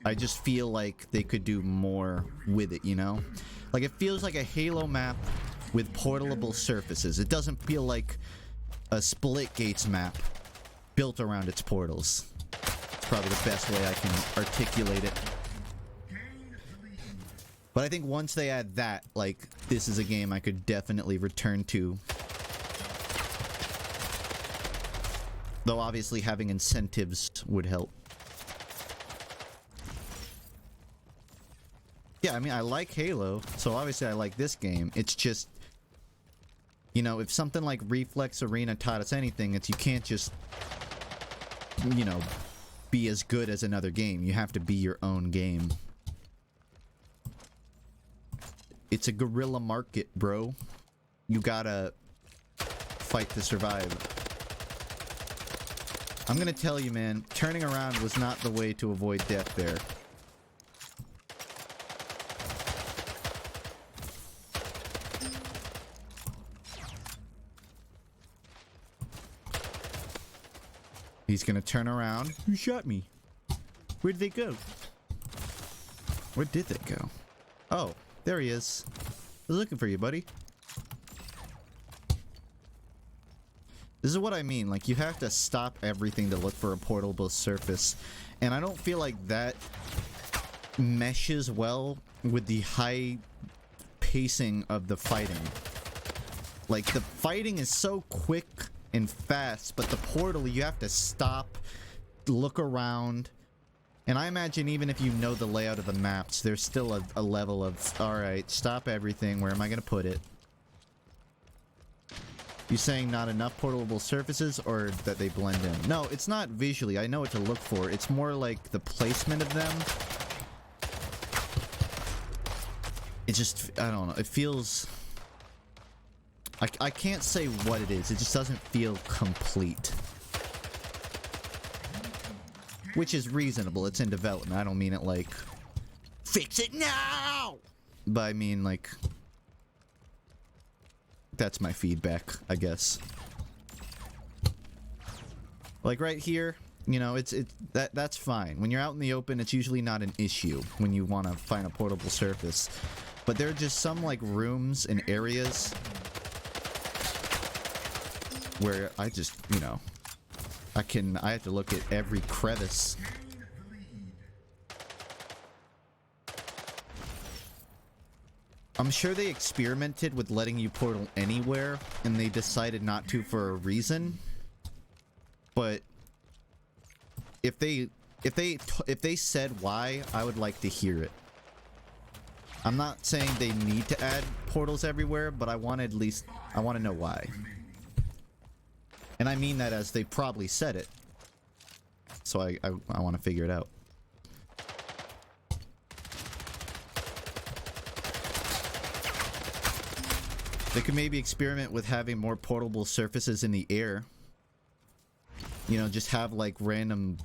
I just feel like they could do more with it, you know? Like, it feels like a Halo map with portalable surfaces. It doesn't feel like a Splitgate's map built around its portals. It's probably the best way I can articulate it. But I think once they add that, like, this is a game I could definitely return to. Though obviously having incentives would help. Yeah, I mean, I like Halo, so obviously I like this game. It's just, you know, if something like Reflex Arena taught us anything, it's you can't just, you know, be as good as another game. You have to be your own game. It's a guerrilla market, bro. You gotta fight to survive. I'm gonna tell you, man, turning around was not the way to avoid death there. He's gonna turn around. Who shot me? Where'd they go? Where did they go? Oh, there he is. I was looking for you, buddy. This is what I mean. Like, you have to stop everything to look for a portable surface. And I don't feel like that meshes well with the high pacing of the fighting. Like, the fighting is so quick and fast, but the portal, you have to stop, look around, And I imagine even if you know the layout of the maps, there's still a level of, alright, stop everything, where am I gonna put it? You saying not enough portable surfaces, or that they blend in? No, it's not visually, I know what to look for. It's more like the placement of them. It just, I don't know, it feels... I can't say what it is, it just doesn't feel complete. Which is reasonable, it's in development. I don't mean it like, fix it now! But I mean like, that's my feedback, I guess. Like right here, you know, that's fine. When you're out in the open, it's usually not an issue when you want to find a portable surface. But there are just some like rooms and areas where I just, you know, I have to look at every crevice. I'm sure they experimented with letting you portal anywhere, and they decided not to for a reason. But if they said why, I would like to hear it. I'm not saying they need to add portals everywhere, but I want to know why. And I mean that as they probably said it. So I want to figure it out. They could maybe experiment with having more portable surfaces in the air. You know, just have like random...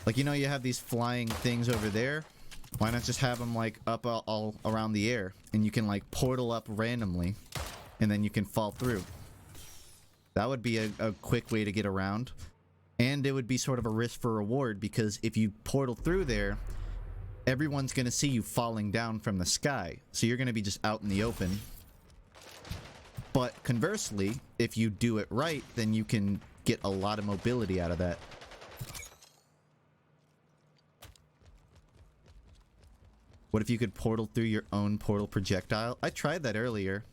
Like, you know, you have these flying things over there. Why not just have them like up all around the air? And you can like portal up randomly. And then you can fall through. That would be a quick way to get around. And it would be sort of a risk for reward, because if you portal through there, everyone's going to see you falling down from the sky. So you're going to be just out in the open. But conversely, if you do it right, then you can get a lot of mobility out of that. What if you could portal through your own portal projectile? I tried that earlier.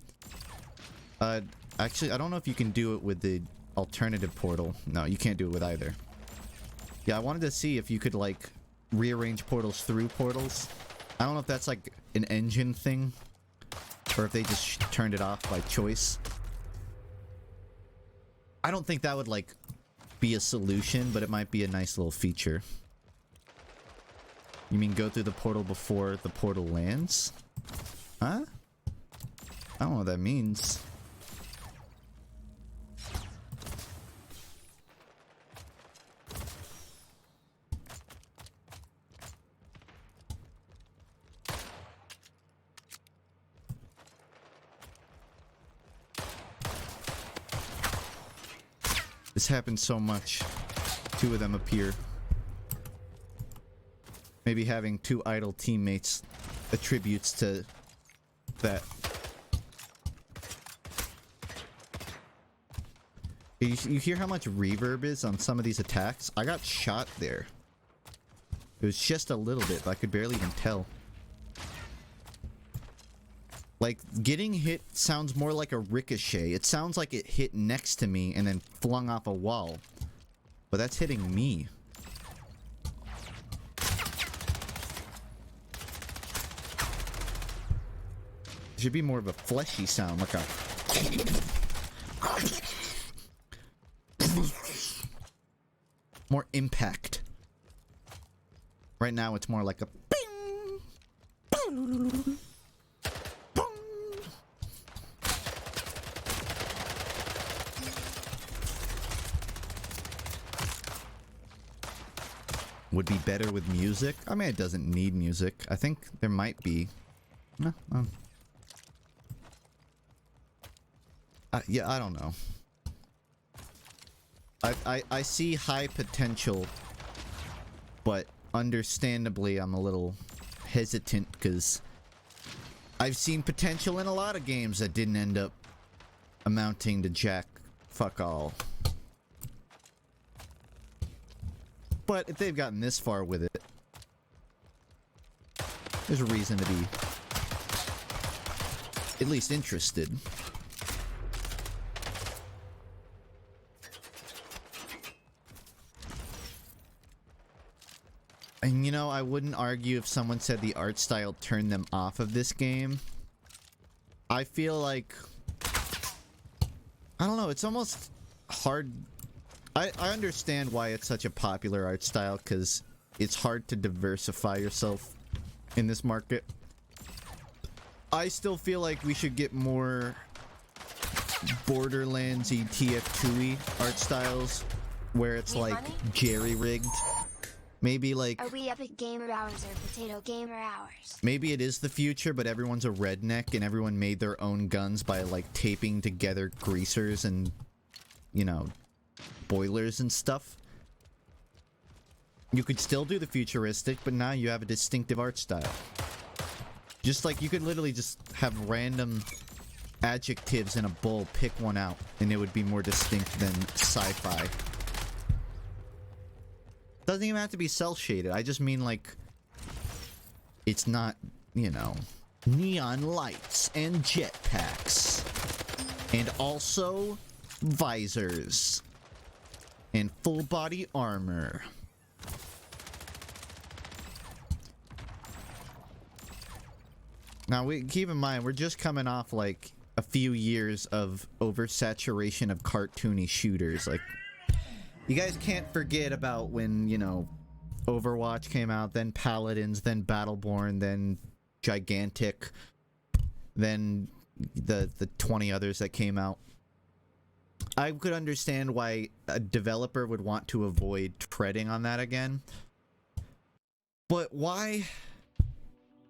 Actually, I don't know if you can do it with the alternative portal. No, you can't do it with either. Yeah, I wanted to see if you could, like, rearrange portals through portals. I don't know if that's, like, an engine thing, or if they just turned it off by choice. I don't think that would, like, be a solution, but it might be a nice little feature. You mean go through the portal before the portal lands? Huh? I don't know what that means. This happens so much. Two of them appear. Maybe having two idle teammates attributes to that. You hear how much reverb is on some of these attacks? I got shot there. It was just a little bit, but I could barely even tell. Like, getting hit sounds more like a ricochet. It sounds like it hit next to me and then flung off a wall. But that's hitting me. It should be more of a fleshy sound, like a... more impact. Right now it's more like a... Would be better with music? I mean, it doesn't need music. I think there might be. No, yeah, I don't know. I see high potential, but understandably I'm a little hesitant because I've seen potential in a lot of games that didn't end up amounting to jack fuck all. But if they've gotten this far with it, there's a reason to be at least interested. And you know, I wouldn't argue if someone said the art style turned them off of this game. I feel like, I don't know, it's almost hard. I understand why it's such a popular art style, because it's hard to diversify yourself in this market. I still feel like we should get more Borderlands-y, TF2-y art styles, where it's like jerry-rigged. Maybe like... Are we Epic Gamer Hours or Potato Gamer Hours? Maybe it is the future, but everyone's a redneck and everyone made their own guns by like taping together greasers and, you know, boilers and stuff. You could still do the futuristic, but now you have a distinctive art style. Just like you could literally just have random adjectives in a bowl, pick one out, and it would be more distinct than sci-fi. Doesn't even have to be cel-shaded. I just mean like, it's not, you know, neon lights and jetpacks. And also visors. And full body armor. Now, keep in mind, we're just coming off like a few years of oversaturation of cartoony shooters. Like, you guys can't forget about when, you know, Overwatch came out, then Paladins, then Battleborn, then Gigantic, then the 20 others that came out. I could understand why a developer would want to avoid treading on that again. But why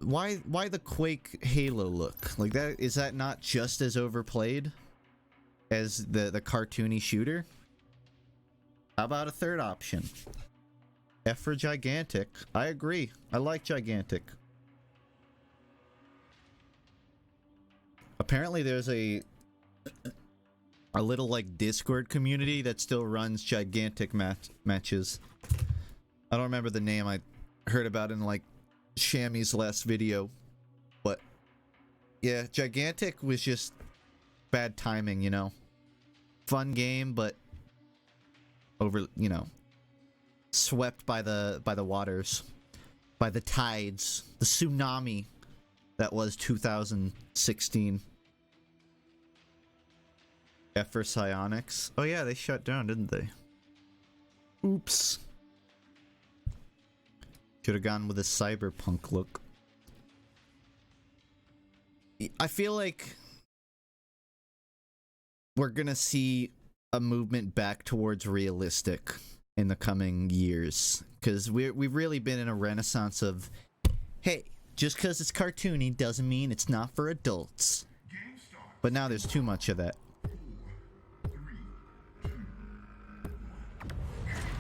the Quake Halo look? Like, that, is that not just as overplayed as the cartoony shooter? How about a third option? F for Gigantic. I agree. I like Gigantic. Apparently there's a little like Discord community that still runs Gigantic matches. I don't remember the name. I heard about it in like Shammy's last video. But yeah, Gigantic was just bad timing, you know. Fun game, but over, you know, swept by the waters, by the tides, the tsunami that was 2016. F for Psionics. Oh yeah, they shut down, didn't they? Oops. Should have gone with a cyberpunk look. I feel like we're gonna see a movement back towards realistic in the coming years, because we've really been in a renaissance of, hey, just because it's cartoony doesn't mean it's not for adults. But now there's too much of that.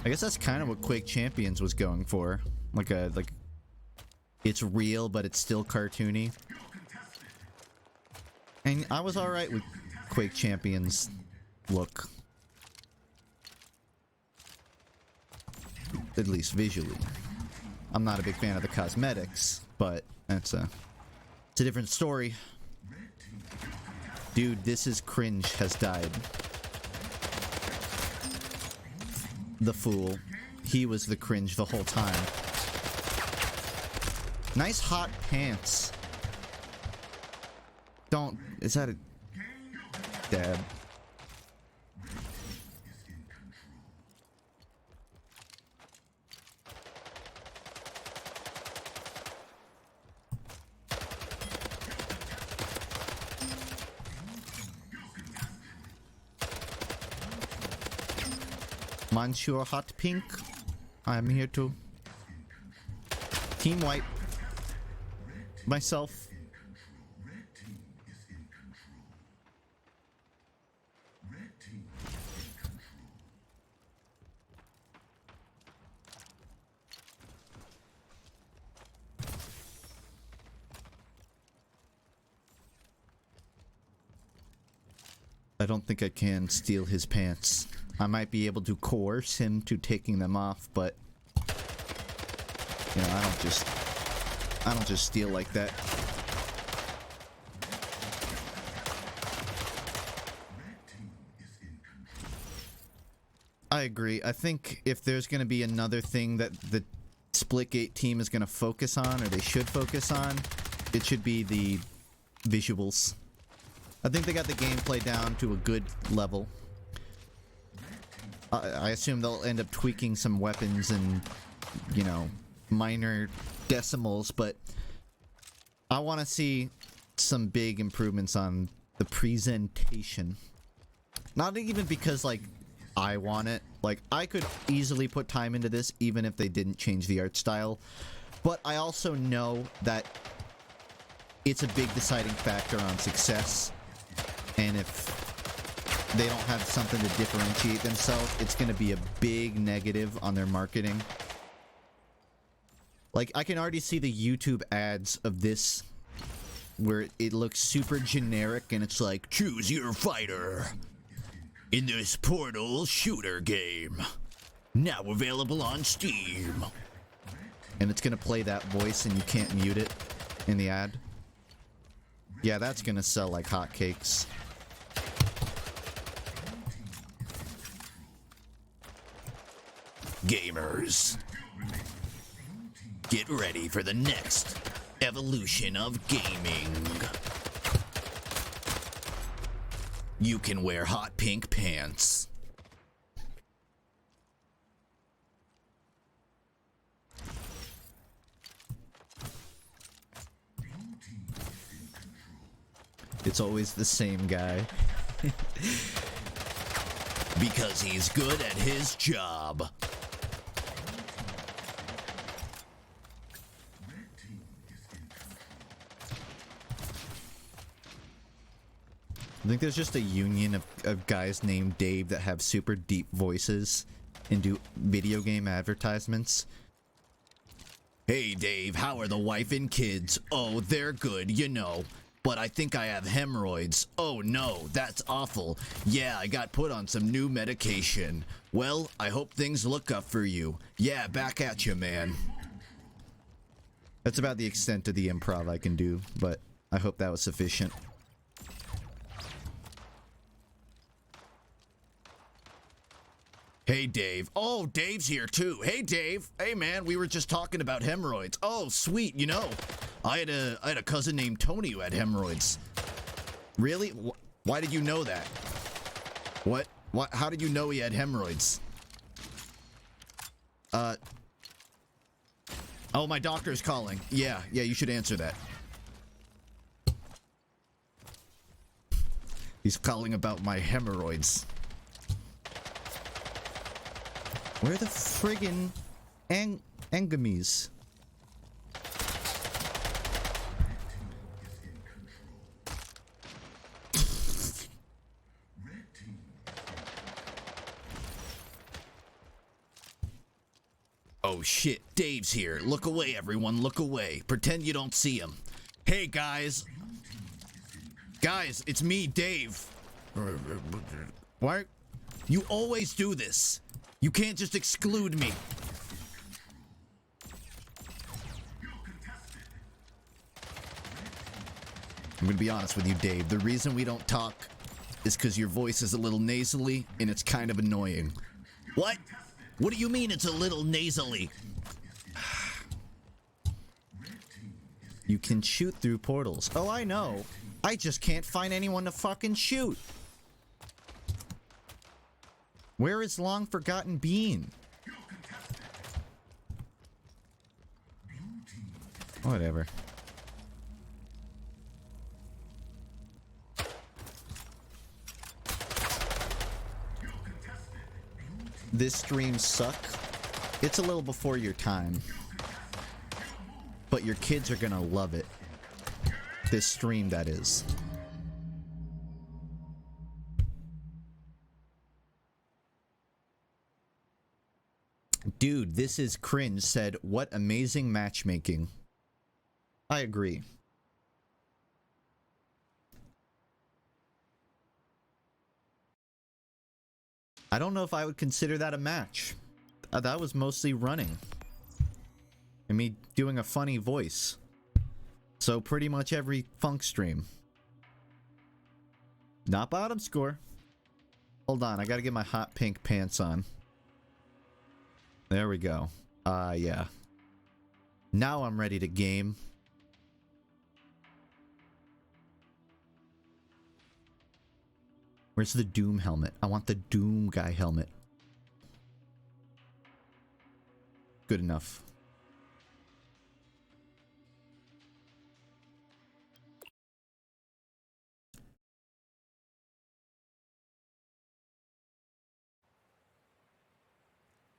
I guess that's kind of what Quake Champions was going for, like it's real but it's still cartoony. And I was all right with Quake Champions look. At least visually. I'm not a big fan of the cosmetics, but it's a different story. Dude, This Is Cringe has died. The fool. He was the cringe the whole time. Nice hot pants. Don't... Is that a... dab? Monsieur Hot Pink, I'm here to team wipe myself. I don't think I can steal his pants. I might be able to coerce him to taking them off, but you know, I don't just steal like that. I agree. I think if there's going to be another thing that the Splitgate team is going to focus on, or they should focus on, it should be the visuals. I think they got the gameplay down to a good level. I assume they'll end up tweaking some weapons and, you know, minor decimals, but I want to see some big improvements on the presentation. Not even because, like, I want it. Like, I could easily put time into this even if they didn't change the art style. But I also know that it's a big deciding factor on success. And if they don't have something to differentiate themselves, it's going to be a big negative on their marketing. Like, I can already see the YouTube ads of this where it looks super generic and it's like, choose your fighter in this Portal shooter game. Now available on Steam. And it's going to play that voice and you can't mute it in the ad. Yeah, that's going to sell like hotcakes. Gamers, get ready for the next evolution of gaming. You can wear hot pink pants. It's always the same guy. Because he's good at his job. I think there's just a union of guys named Dave that have super deep voices and do video game advertisements. Hey Dave, how are the wife and kids? Oh, they're good, you know. But I think I have hemorrhoids. Oh no, that's awful. Yeah, I got put on some new medication. Well, I hope things look up for you. Yeah, back at you, man. That's about the extent of the improv I can do, but I hope that was sufficient. Hey, Dave. Oh, Dave's here, too. Hey, Dave. Hey, man, we were just talking about hemorrhoids. Oh, sweet. You know, I had a cousin named Tony who had hemorrhoids. Really? Why did you know that? What? How did you know he had hemorrhoids? Oh, my doctor's calling. Yeah, you should answer that. He's calling about my hemorrhoids. Where are the friggin' engamies? Oh shit, Dave's here. Look away, everyone, look away. Pretend you don't see him. Hey, guys. Guys, it's me, Dave. Why? You always do this. You can't just exclude me. I'm gonna be honest with you, Dave. The reason we don't talk is because your voice is a little nasally and it's kind of annoying. What? What do you mean it's a little nasally? You can shoot through portals. Oh, I know. I just can't find anyone to fucking shoot. Where is Long Forgotten Bean? Whatever. This stream suck. It's a little before your time. But your kids are gonna love it. This stream, that is. Dude, this is cringe said, what amazing matchmaking. I agree. I don't know if I would consider that a match. That was mostly running. And me doing a funny voice. So pretty much every funk stream. Not bottom score. Hold on, I gotta get my hot pink pants on. There we go. Yeah. Now I'm ready to game. Where's the Doom helmet? I want the Doom guy helmet. Good enough.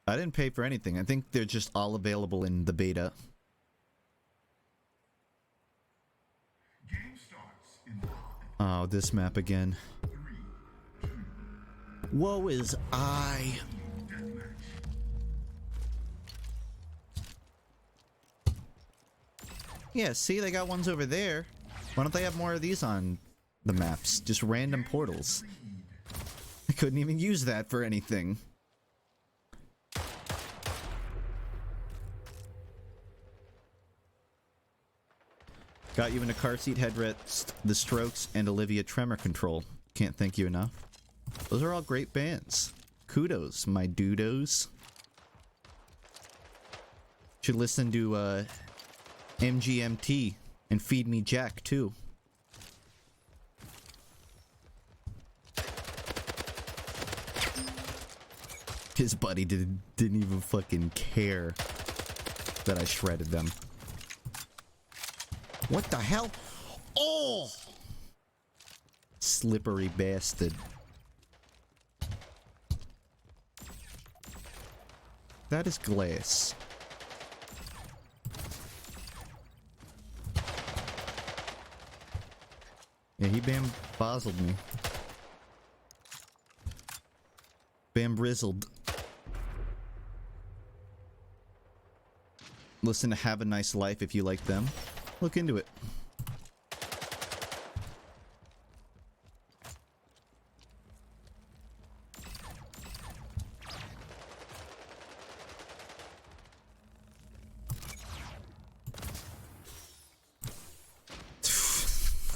I didn't pay for anything. I think they're just all available in the beta. Oh, this map again. Woe is I. Yeah, see, they got ones over there. Why don't they have more of these on the maps? Just random portals. I couldn't even use that for anything. Got you in a car seat, headrest, the Strokes, and Olivia Tremor Control. Can't thank you enough. Those are all great bands. Kudos, my dudos. Should listen to MGMT and Feed Me Jack too. His buddy didn't even fucking care that I shredded them. What the hell? Oh! Slippery bastard. That is glass. Yeah, he bamboozled me. Bambrizzled. Listen to Have a Nice Life if you like them. Look into it.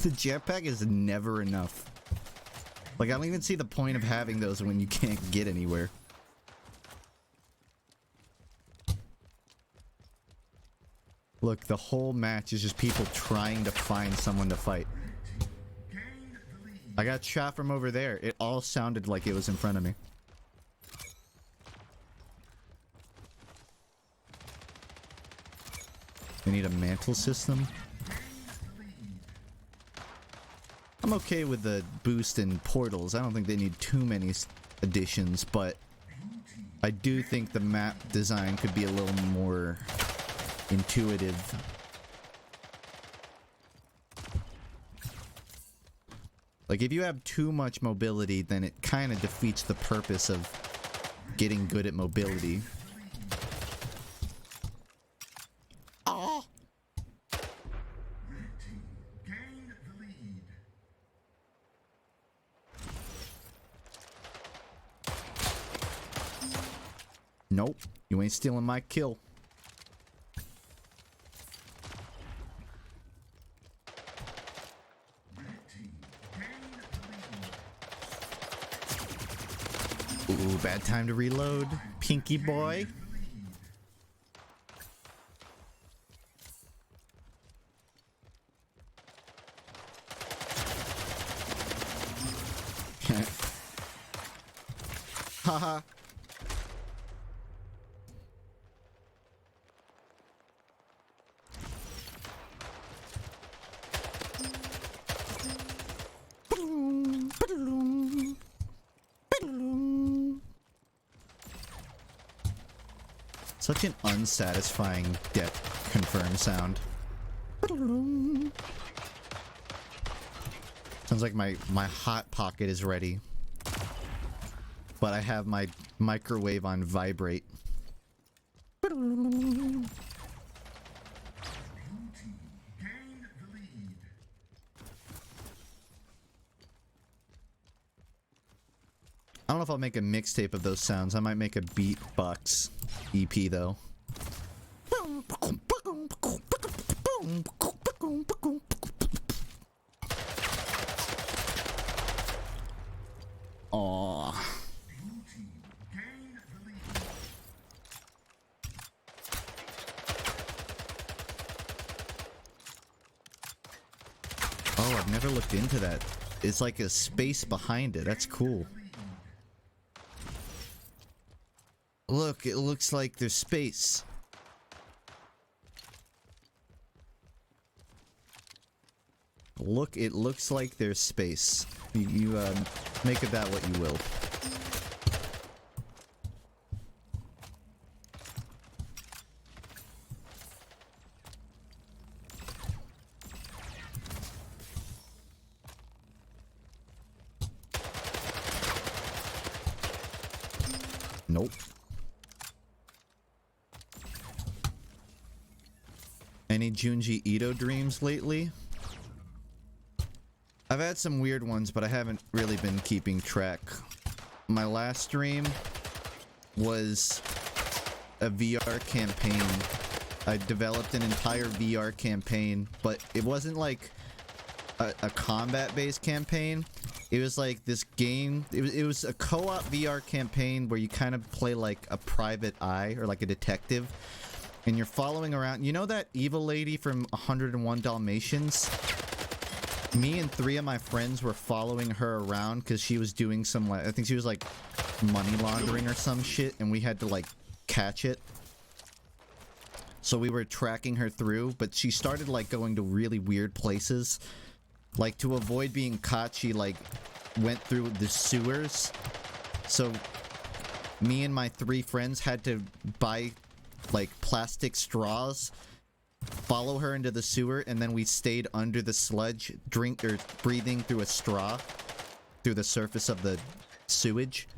The jetpack is never enough. Like, I don't even see the point of having those when you can't get anywhere. Look, the whole match is just people trying to find someone to fight. I got shot from over there. It all sounded like it was in front of me. They need a mantle system. I'm okay with the boost and portals. I don't think they need too many additions, but I do think the map design could be a little more intuitive. Like, if you have too much mobility, then it kind of defeats the purpose of getting good at mobility. Oh! Nope, you ain't stealing my kill. Ooh, bad time to reload. Pinky boy. Haha. Such an unsatisfying death confirm sound. Sounds like my hot pocket is ready. But I have my microwave on vibrate. I don't know if I'll make a mixtape of those sounds. I might make a beatbox EP though. Aww. Oh, I've never looked into that. It's like a space behind it. That's cool. Look, it looks like there's space. Look, it looks like there's space. You make of that what you will. Nope. Any Junji Ito dreams lately? I've had some weird ones, but I haven't really been keeping track. My last stream was a VR campaign. I developed an entire VR campaign, but it wasn't like a combat-based campaign. It was like this game. It was a co-op VR campaign where you kind of play like a private eye or like a detective, and you're following around. You know that evil lady from 101 Dalmatians? Me and 3 of my friends were following her around because she was doing some, like, I think she was like money laundering or some shit, and we had to like catch it. So we were tracking her through, but she started like going to really weird places. Like, to avoid being caught, she like went through the sewers. So me and my 3 friends had to buy like plastic straws, follow her into the sewer, and then we stayed under the sludge, breathing through a straw through the surface of the sewage.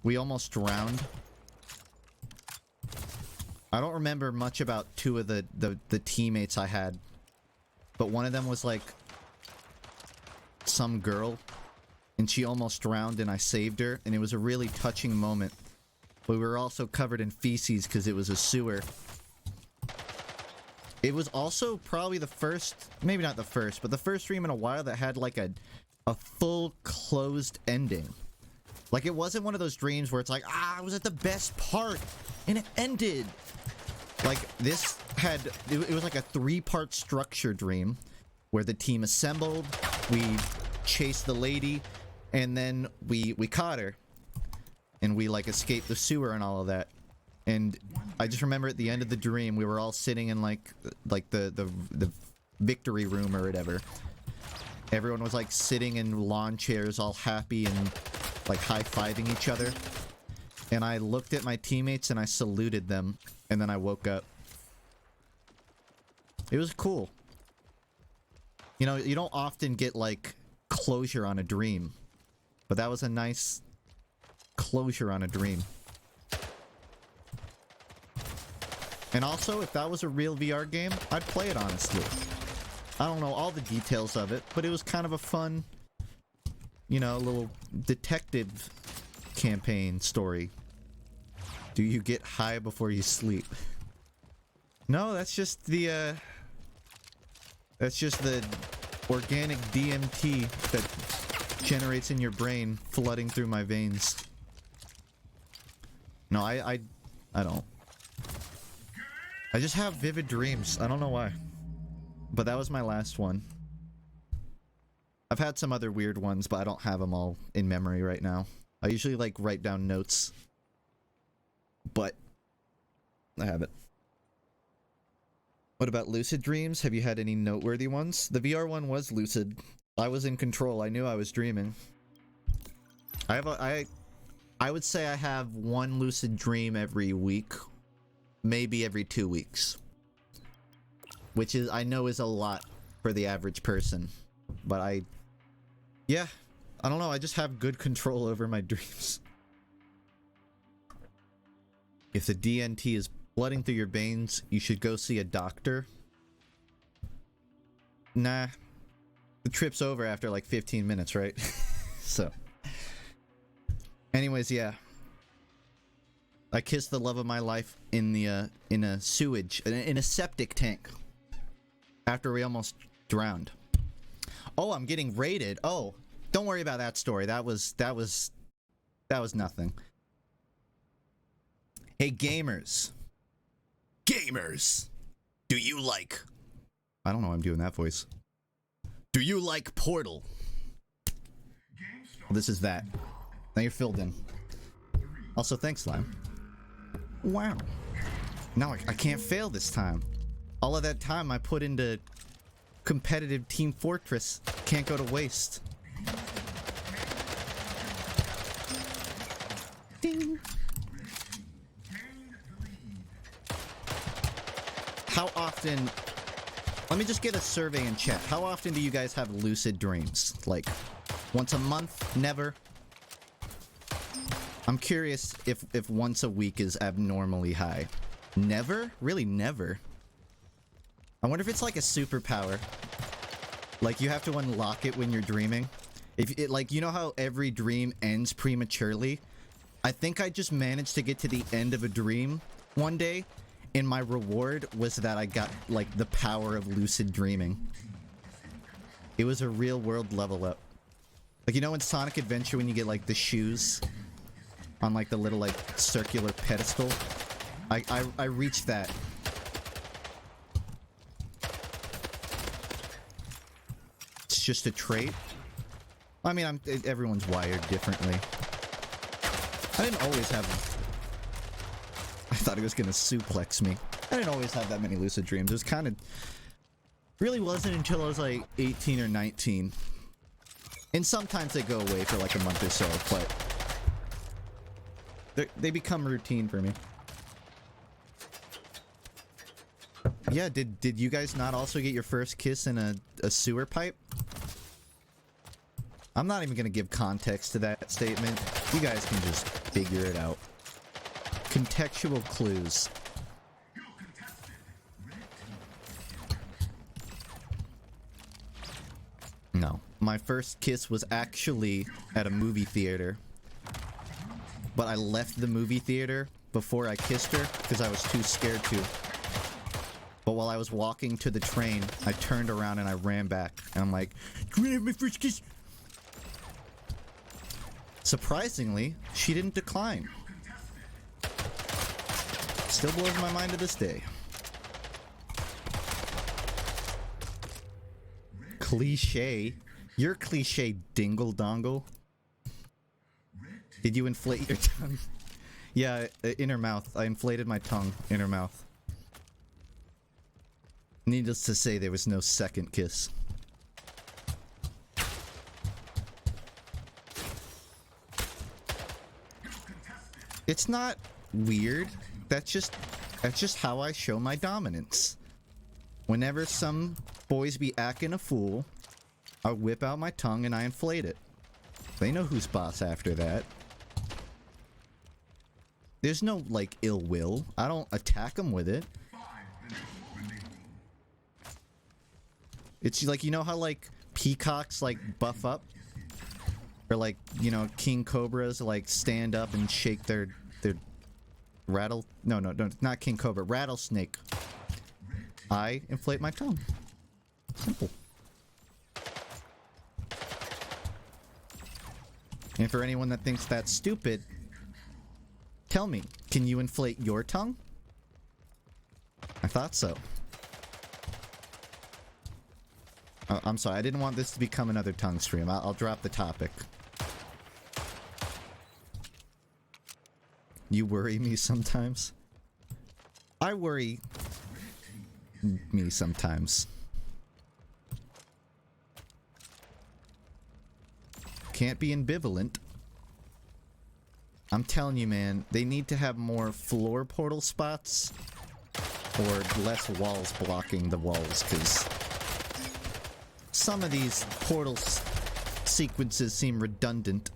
We almost drowned. I don't remember much about 2 of the teammates I had, but one of them was like some girl, and she almost drowned, and I saved her, and it was a really touching moment. But we were also covered in feces because it was a sewer. It was also probably the first, maybe not the first, but the first stream in a while that had like a full closed ending. Like, it wasn't one of those dreams where it's like, I was at the best part and it ended. Like, this had, it was like a 3-part structure dream where the team assembled, we chased the lady, and then we caught her. And we like escaped the sewer and all of that. And I just remember at the end of the dream, we were all sitting in like the victory room or whatever. Everyone was like sitting in lawn chairs, all happy and like high-fiving each other. And I looked at my teammates and I saluted them, and then I woke up. It was cool. You know, you don't often get like closure on a dream, but that was a nice closure on a dream. And also, if that was a real VR game, I'd play it, honestly. I don't know all the details of it, but it was kind of a fun, you know, little detective campaign story. Do you get high before you sleep? No, that's just the organic DMT that generates in your brain, flooding through my veins. No, I don't. I just have vivid dreams. I don't know why. But that was my last one. I've had some other weird ones, but I don't have them all in memory right now. I usually like write down notes. But I have it. What about lucid dreams? Have you had any noteworthy ones? The VR one was lucid. I was in control. I knew I was dreaming. I would say I have one lucid dream every week. Maybe every 2 weeks. Which is, I know, is a lot for the average person. But yeah, I don't know, I just have good control over my dreams. If the DNT is flooding through your veins, you should go see a doctor. Nah. The trip's over after like 15 minutes, right? So. Anyways, yeah. I kissed the love of my life in the in a septic tank after we almost drowned. Oh, I'm getting raided. Oh, don't worry about that story. That was nothing. Hey, gamers. Gamers. Do you like? I don't know why I'm doing that voice. Do you like Portal? Well, this is that. Now you're filled in. Also, thanks, Slime. Wow. Now I can't fail this time. All of that time I put into competitive Team Fortress can't go to waste. Ding. How often... Let me just get a survey in chat. How often do you guys have lucid dreams? Like, once a month? Never? I'm curious if once a week is abnormally high. Never? Really, never? I wonder if it's like a superpower. Like, you have to unlock it when you're dreaming. If it, like, you know how every dream ends prematurely? I think I just managed to get to the end of a dream one day, and my reward was that I got, like, the power of lucid dreaming. It was a real world level up. Like, you know in Sonic Adventure when you get, like, the shoes on, like, the little, like, circular pedestal? I reached that. It's just a trait. I mean, everyone's wired differently. I didn't always have... I thought he was gonna suplex me. I didn't always have that many lucid dreams. It was kind of... Really wasn't until I was like 18 or 19. And sometimes they go away for like a month or so, but... They become routine for me. Yeah, did you guys not also get your first kiss in a sewer pipe? I'm not even gonna give context to that statement. You guys can just figure it out. Contextual clues. No. My first kiss was actually at a movie theater. But I left the movie theater before I kissed her because I was too scared to. But while I was walking to the train, I turned around and I ran back. And I'm like, "Do you have my first kiss?" Surprisingly, she didn't decline. Still blows my mind to this day. Cliche? You're cliche, dingle dongle. Did you inflate your tongue? Yeah, inner mouth. I inflated my tongue, inner mouth. Needless to say, there was no second kiss. It's not weird. That's just how I show my dominance. Whenever some boys be acting a fool, I whip out my tongue and I inflate it. They know who's boss after that. There's no, like, ill will. I don't attack them with it. It's like, you know how, like, peacocks, like, buff up? Or, like, you know, king cobras, like, stand up and shake their rattle... No, not king cobra. Rattlesnake. I inflate my tongue. Simple. And for anyone that thinks that's stupid, tell me, can you inflate your tongue? I thought so. I'm sorry, I didn't want this to become another tongue stream. I'll drop the topic. You worry me sometimes? I worry me sometimes. Can't be ambivalent. I'm telling you, man, they need to have more floor portal spots or less walls blocking the walls, because some of these portal sequences seem redundant.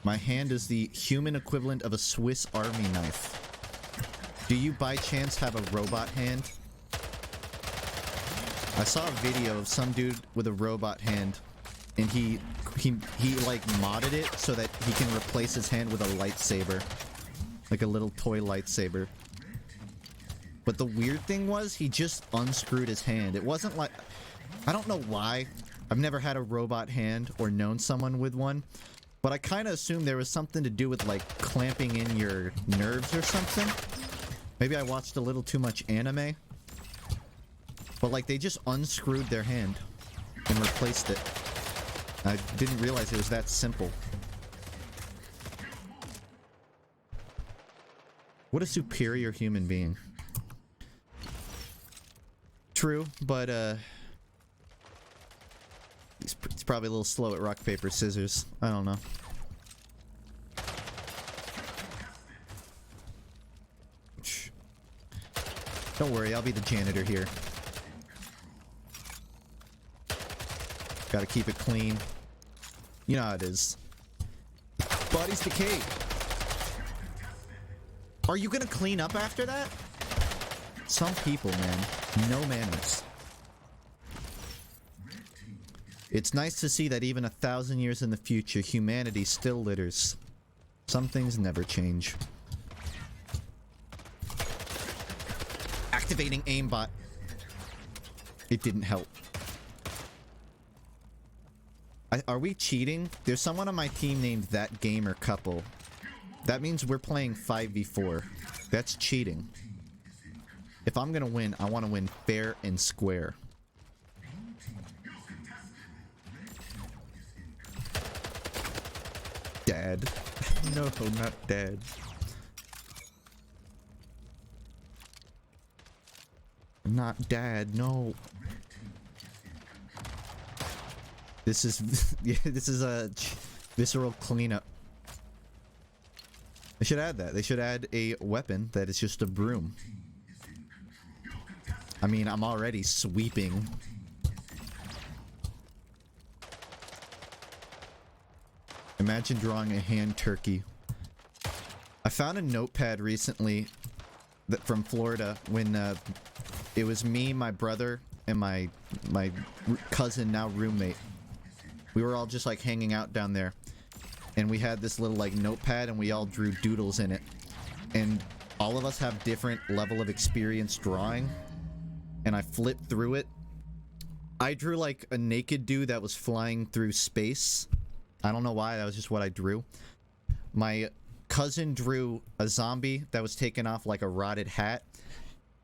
My hand is the human equivalent of a Swiss Army knife. Do you by chance have a robot hand? I saw a video of some dude with a robot hand, and he like modded it so that he can replace his hand with a lightsaber. Like a little toy lightsaber. But the weird thing was, he just unscrewed his hand. It wasn't like... I don't know why. I've never had a robot hand or known someone with one. But I kind of assumed there was something to do with, like, clamping in your nerves or something. Maybe I watched a little too much anime. But, like, they just unscrewed their hand and replaced it. I didn't realize it was that simple. What a superior human being. True, but, He's probably a little slow at rock, paper, scissors. I don't know. Don't worry, I'll be the janitor here. Gotta keep it clean. You know how it is. Bodies decay. Are you gonna clean up after that? Some people, man. No manners. It's nice to see that even 1,000 years in the future, humanity still litters. Some things never change. Activating aimbot. It didn't help. Are we cheating? There's someone on my team named That Gamer Couple. That means we're playing 5v4. That's cheating. If I'm gonna win, I want to win fair and square. Dad. No, not dad. Not dad, no. This is yeah, this is a visceral cleanup. They should add that. They should add a weapon that is just a broom. I mean, I'm already sweeping. Imagine drawing a hand turkey. I found a notepad recently that from Florida when it was me, my brother, and my cousin, now roommate. We were all just like hanging out down there, and we had this little like notepad, and we all drew doodles in it. And all of us have different level of experience drawing, and I flipped through it. I drew like a naked dude that was flying through space. I don't know why, that was just what I drew. My cousin drew a zombie that was taking off like a rotted hat.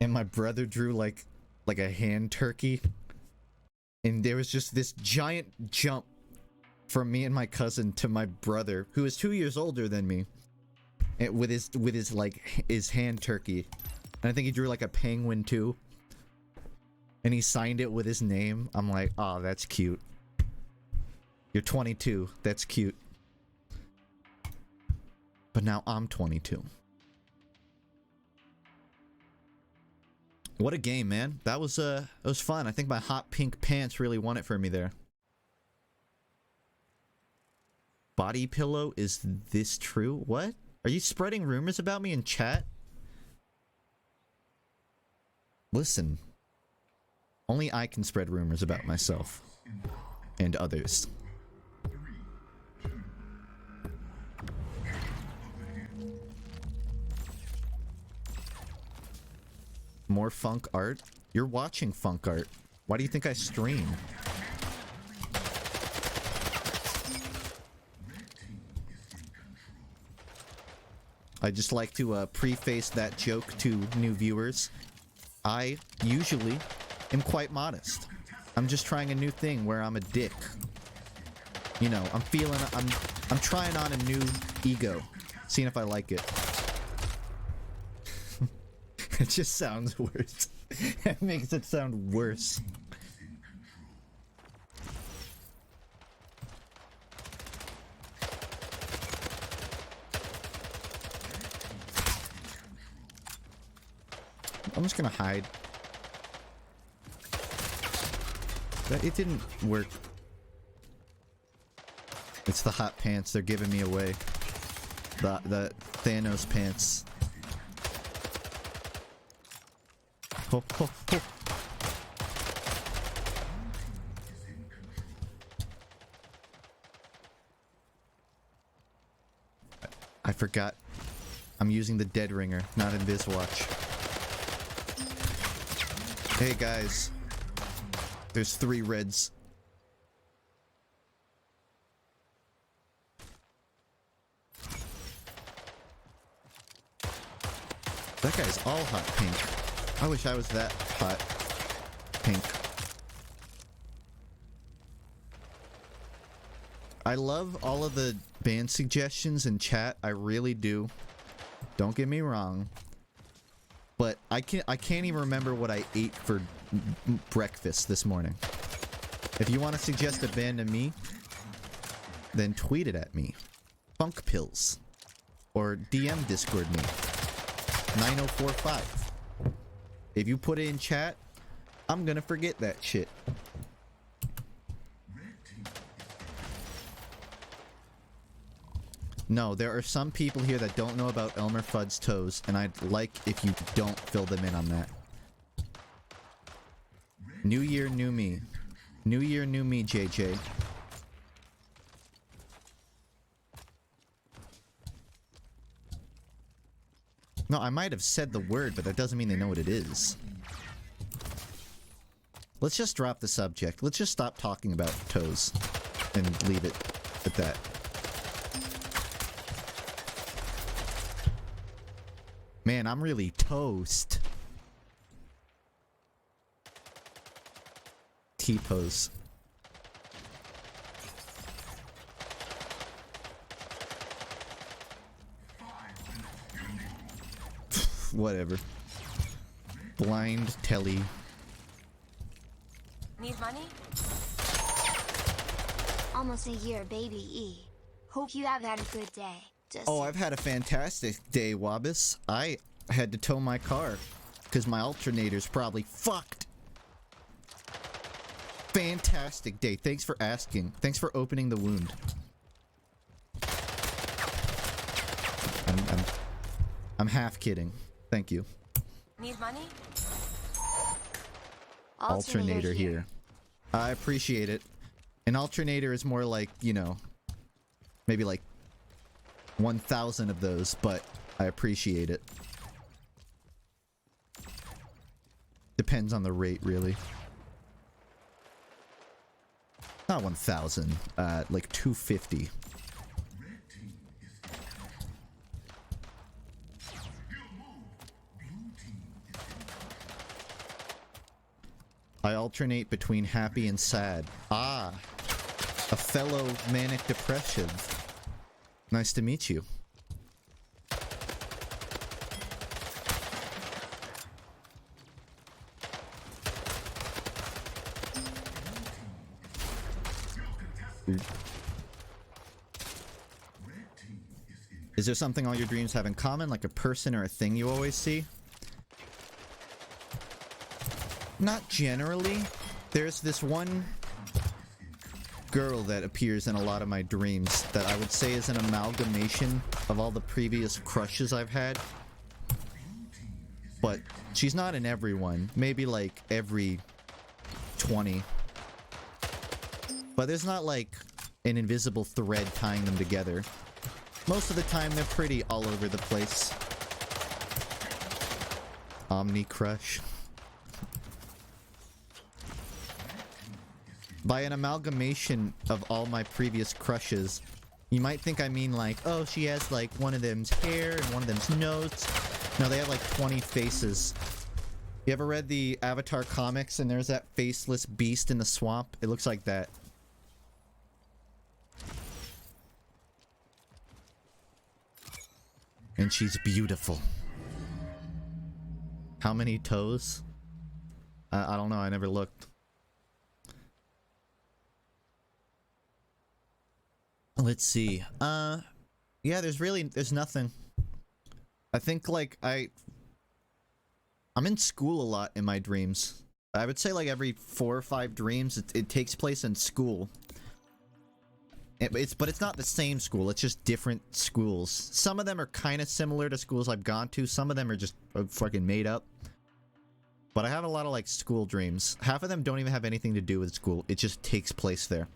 And my brother drew like a hand turkey. And there was just this giant jump from me and my cousin to my brother, who is 2 years older than me. And with his like his hand turkey. And I think he drew like a penguin too. And he signed it with his name. I'm like, oh, that's cute. You're 22. That's cute. But now I'm 22. What a game, man. That was fun. I think my hot pink pants really won it for me there. Body pillow, is this true? What? Are you spreading rumors about me in chat? Listen. Only I can spread rumors about myself. And others. More funk art? You're watching funk art. Why do you think I stream? I just like to preface that joke to new viewers. I usually am quite modest. I'm just trying a new thing where I'm a dick. You know, I'm trying on a new ego, seeing if I like it. It just sounds worse. It makes it sound worse. I'm just gonna hide. It didn't work. It's the hot pants. They're giving me away. The Thanos pants. Ho, ho, ho. I forgot. I'm using the dead ringer, not Invis Watch. Hey guys. There's 3 reds. That guy's all hot pink. I wish I was that hot pink. I love all of the band suggestions in chat. I really do. Don't get me wrong. But I can't even remember what I ate for breakfast this morning. If you want to suggest a band to me, then tweet it at me. Funk Pills. Or DM Discord me. 9045. If you put it in chat, I'm gonna forget that shit. No, there are some people here that don't know about Elmer Fudd's toes, and I'd like if you don't fill them in on that. New year, new me. New year, new me, JJ. No, I might have said the word, but that doesn't mean they know what it is. Let's just drop the subject. Let's just stop talking about toes and leave it at that. Man, I'm really toast. T-pose. Whatever. Blind telly. Need money? Almost a year, baby E. Hope you have had a good day. Oh, I've had a fantastic day, Wabis. I had to tow my car because my alternator's probably fucked. Fantastic day. Thanks for asking. Thanks for opening the wound. I'm half kidding. Thank you. Need money? Alternator here. I appreciate it. An alternator is more like, you know, maybe like 1,000 of those, but I appreciate it. Depends on the rate, really. Not 1,000, like 250. I alternate between happy and sad. Ah, a fellow manic depressive. Nice to meet you. Is there something all your dreams have in common, like a person or a thing you always see? Not generally. There's this one girl that appears in a lot of my dreams that I would say is an amalgamation of all the previous crushes I've had. But she's not in every one. Maybe like every 20. But there's not like an invisible thread tying them together. Most of the time they're pretty all over the place. Omni crush. By an amalgamation of all my previous crushes, you might think I mean like, oh, she has like one of them's hair and one of them's nose. No, they have like 20 faces. You ever read the Avatar comics and there's that faceless beast in the swamp? It looks like that. And she's beautiful. How many toes? I don't know, I never looked. Let's see. Yeah, there's nothing. I think like I'm in school a lot in my dreams. I would say like every 4 or 5 dreams it takes place in school. But it's not the same school, it's just different schools. Some of them are kind of similar to schools I've gone to, some of them are just fucking made up. But I have a lot of like school dreams. Half of them don't even have anything to do with school, it just takes place there.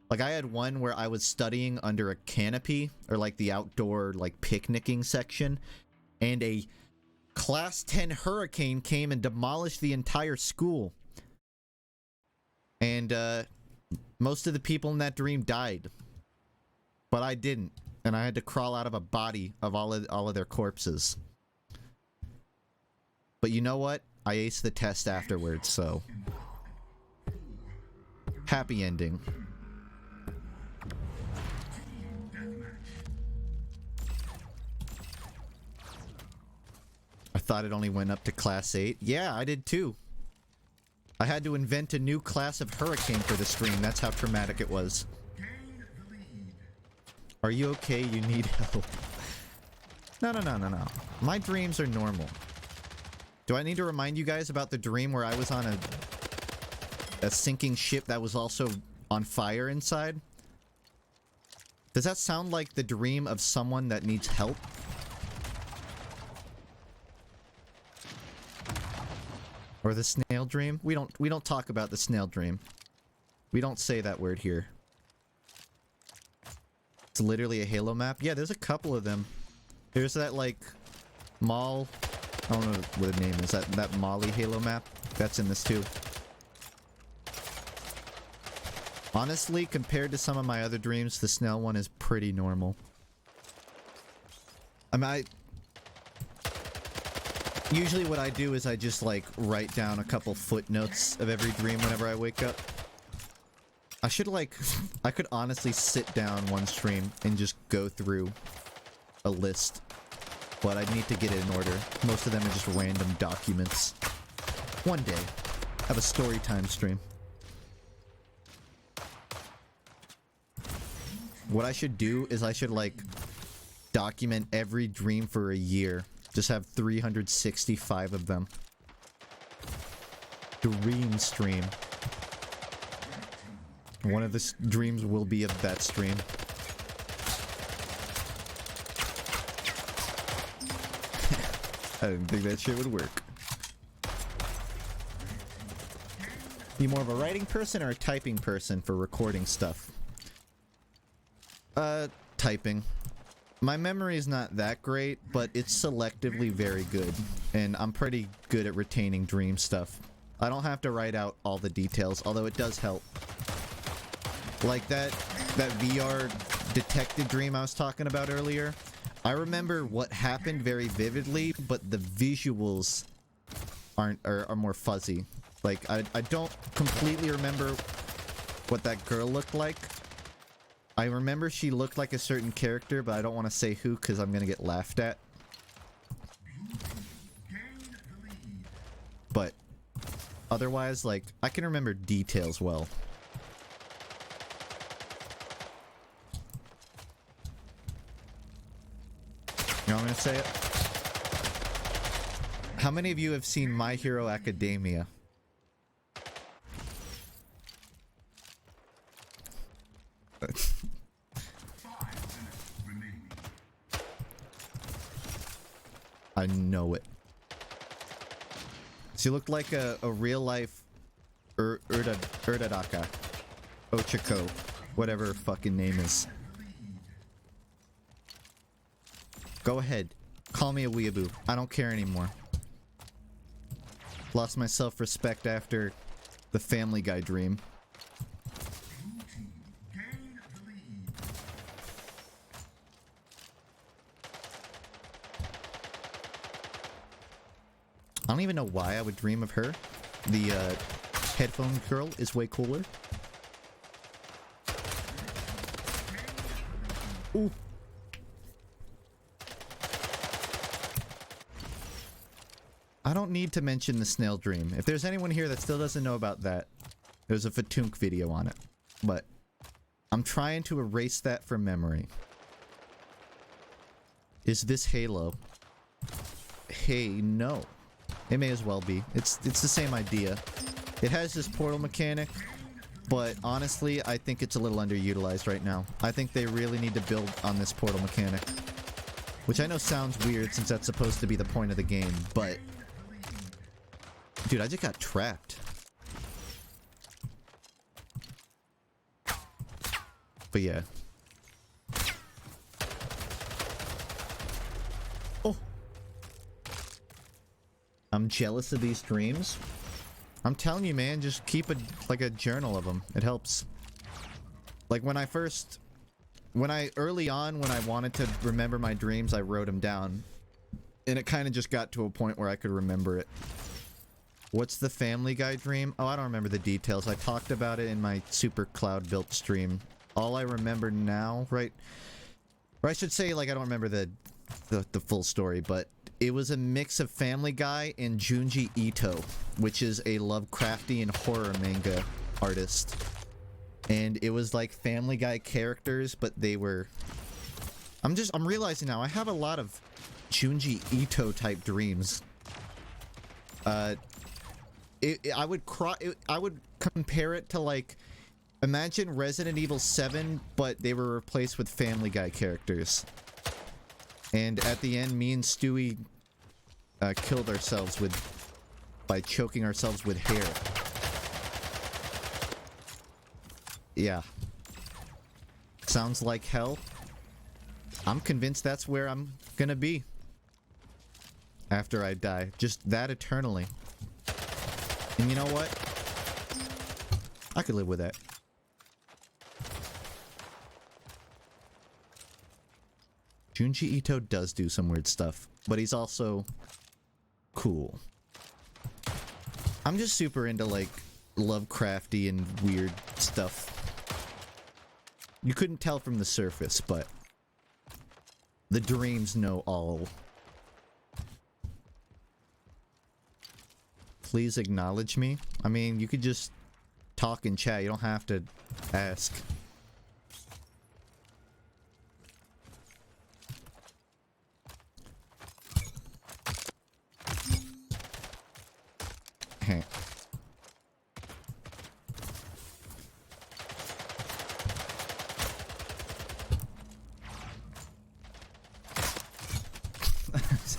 Like I had one where I was studying under a canopy, or like the outdoor like picnicking section, and a class 10 hurricane came and demolished the entire school. And most of the people in that dream died. But I didn't, and I had to crawl out of a body of all of their corpses. But you know what? I aced the test afterwards, so... happy ending. I thought it only went up to class 8. Yeah, I did too. I had to invent a new class of hurricane for the stream. That's how traumatic it was. Are you okay? You need help. No. My dreams are normal. Do I need to remind you guys about the dream where I was on a sinking ship that was also on fire inside? Does that sound like the dream of someone that needs help? Or the snail dream? We don't talk about the snail dream. We don't say that word here. It's literally a Halo map. Yeah, there's a couple of them. There's that like mall. I don't know what the name is. That Molly Halo map. That's in this too. Honestly, compared to some of my other dreams, the snail one is pretty normal. I mean, usually what I do is I just like write down a couple footnotes of every dream whenever I wake up. I should like, I could honestly sit down one stream and just go through a list. But I need to get it in order. Most of them are just random documents. One day, have a story time stream. What I should do is I should like document every dream for a year. Just have 365 of them. Dream stream. One of the dreams will be of that stream. I didn't think that shit would work. You more of a writing person or a typing person for recording stuff? Typing. My memory is not that great, but it's selectively very good. And I'm pretty good at retaining dream stuff. I don't have to write out all the details, although it does help. Like that VR detective dream I was talking about earlier. I remember what happened very vividly, but the visuals are more fuzzy. Like, I don't completely remember what that girl looked like. I remember she looked like a certain character, but I don't want to say who because I'm gonna get laughed at. But otherwise, like, I can remember details well. You know what I'm gonna say it? How many of you have seen My Hero Academia? I know it. She looked like a real life Urdadaka. Ochako. Whatever her fucking name is. Go ahead. Call me a weeaboo. I don't care anymore. Lost my self-respect after the Family Guy dream. I don't even know why I would dream of her. The headphone girl is way cooler. Ooh. I don't need to mention the snail dream. If there's anyone here that still doesn't know about that, there's a FUNKe video on it. But I'm trying to erase that from memory. Is this Halo? Hey, no. It may as well be. It's the same idea. It has this portal mechanic, but honestly, I think it's a little underutilized right now. I think they really need to build on this portal mechanic. Which I know sounds weird since that's supposed to be the point of the game, but... Dude, I just got trapped. But yeah. Oh! I'm jealous of these dreams. I'm telling you, man, just keep a journal of them. It helps. Like early on, when I wanted to remember my dreams, I wrote them down. And it kind of just got to a point where I could remember it. What's the Family Guy dream? Oh, I don't remember the details. I talked about it in my Super Cloud built stream. All I remember now, right? Or I should say, like, I don't remember the full story, but it was a mix of Family Guy and Junji Ito, which is a Lovecraftian horror manga artist. And it was like Family Guy characters, but they were... I'm realizing now, I have a lot of Junji Ito type dreams. I would compare it to, like, imagine Resident Evil 7, but they were replaced with Family Guy characters. And at the end, me and Stewie killed ourselves by choking ourselves with hair. Yeah. Sounds like hell. I'm convinced that's where I'm gonna be after I die. Just that eternally. And you know what? I could live with that. Junji Ito does do some weird stuff, but he's also cool. I'm just super into, like, Lovecrafty and weird stuff. You couldn't tell from the surface, but the dreams know all. Please acknowledge me. I mean, you could just talk and chat. You don't have to ask. Hey.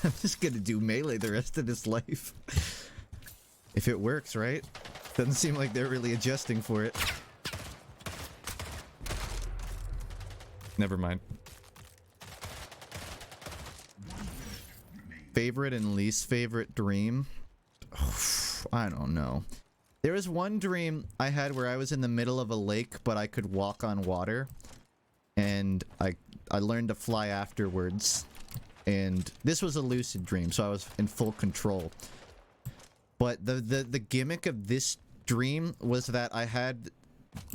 I'm just gonna do melee the rest of this life. If it works, right? Doesn't seem like they're really adjusting for it. Never mind. Favorite and least favorite dream? I don't know. There was one dream I had where I was in the middle of a lake, but I could walk on water. And I learned to fly afterwards. And this was a lucid dream, so I was in full control. But the gimmick of this dream was that I had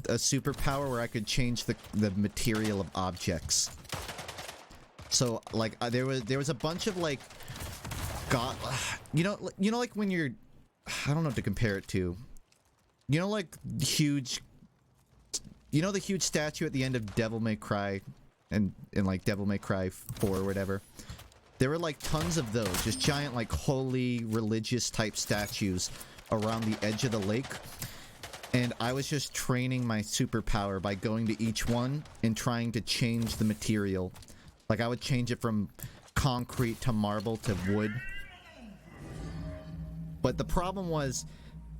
a superpower where I could change the material of objects. So like there was a bunch of like you know like when you're, I don't know what to compare it to. You know, like huge, you know the huge statue at the end of Devil May Cry and in like Devil May Cry 4 or whatever. There were like tons of those, just giant like holy religious type statues around the edge of the lake. And I was just training my superpower by going to each one and trying to change the material. Like I would change it from concrete to marble to wood. But the problem was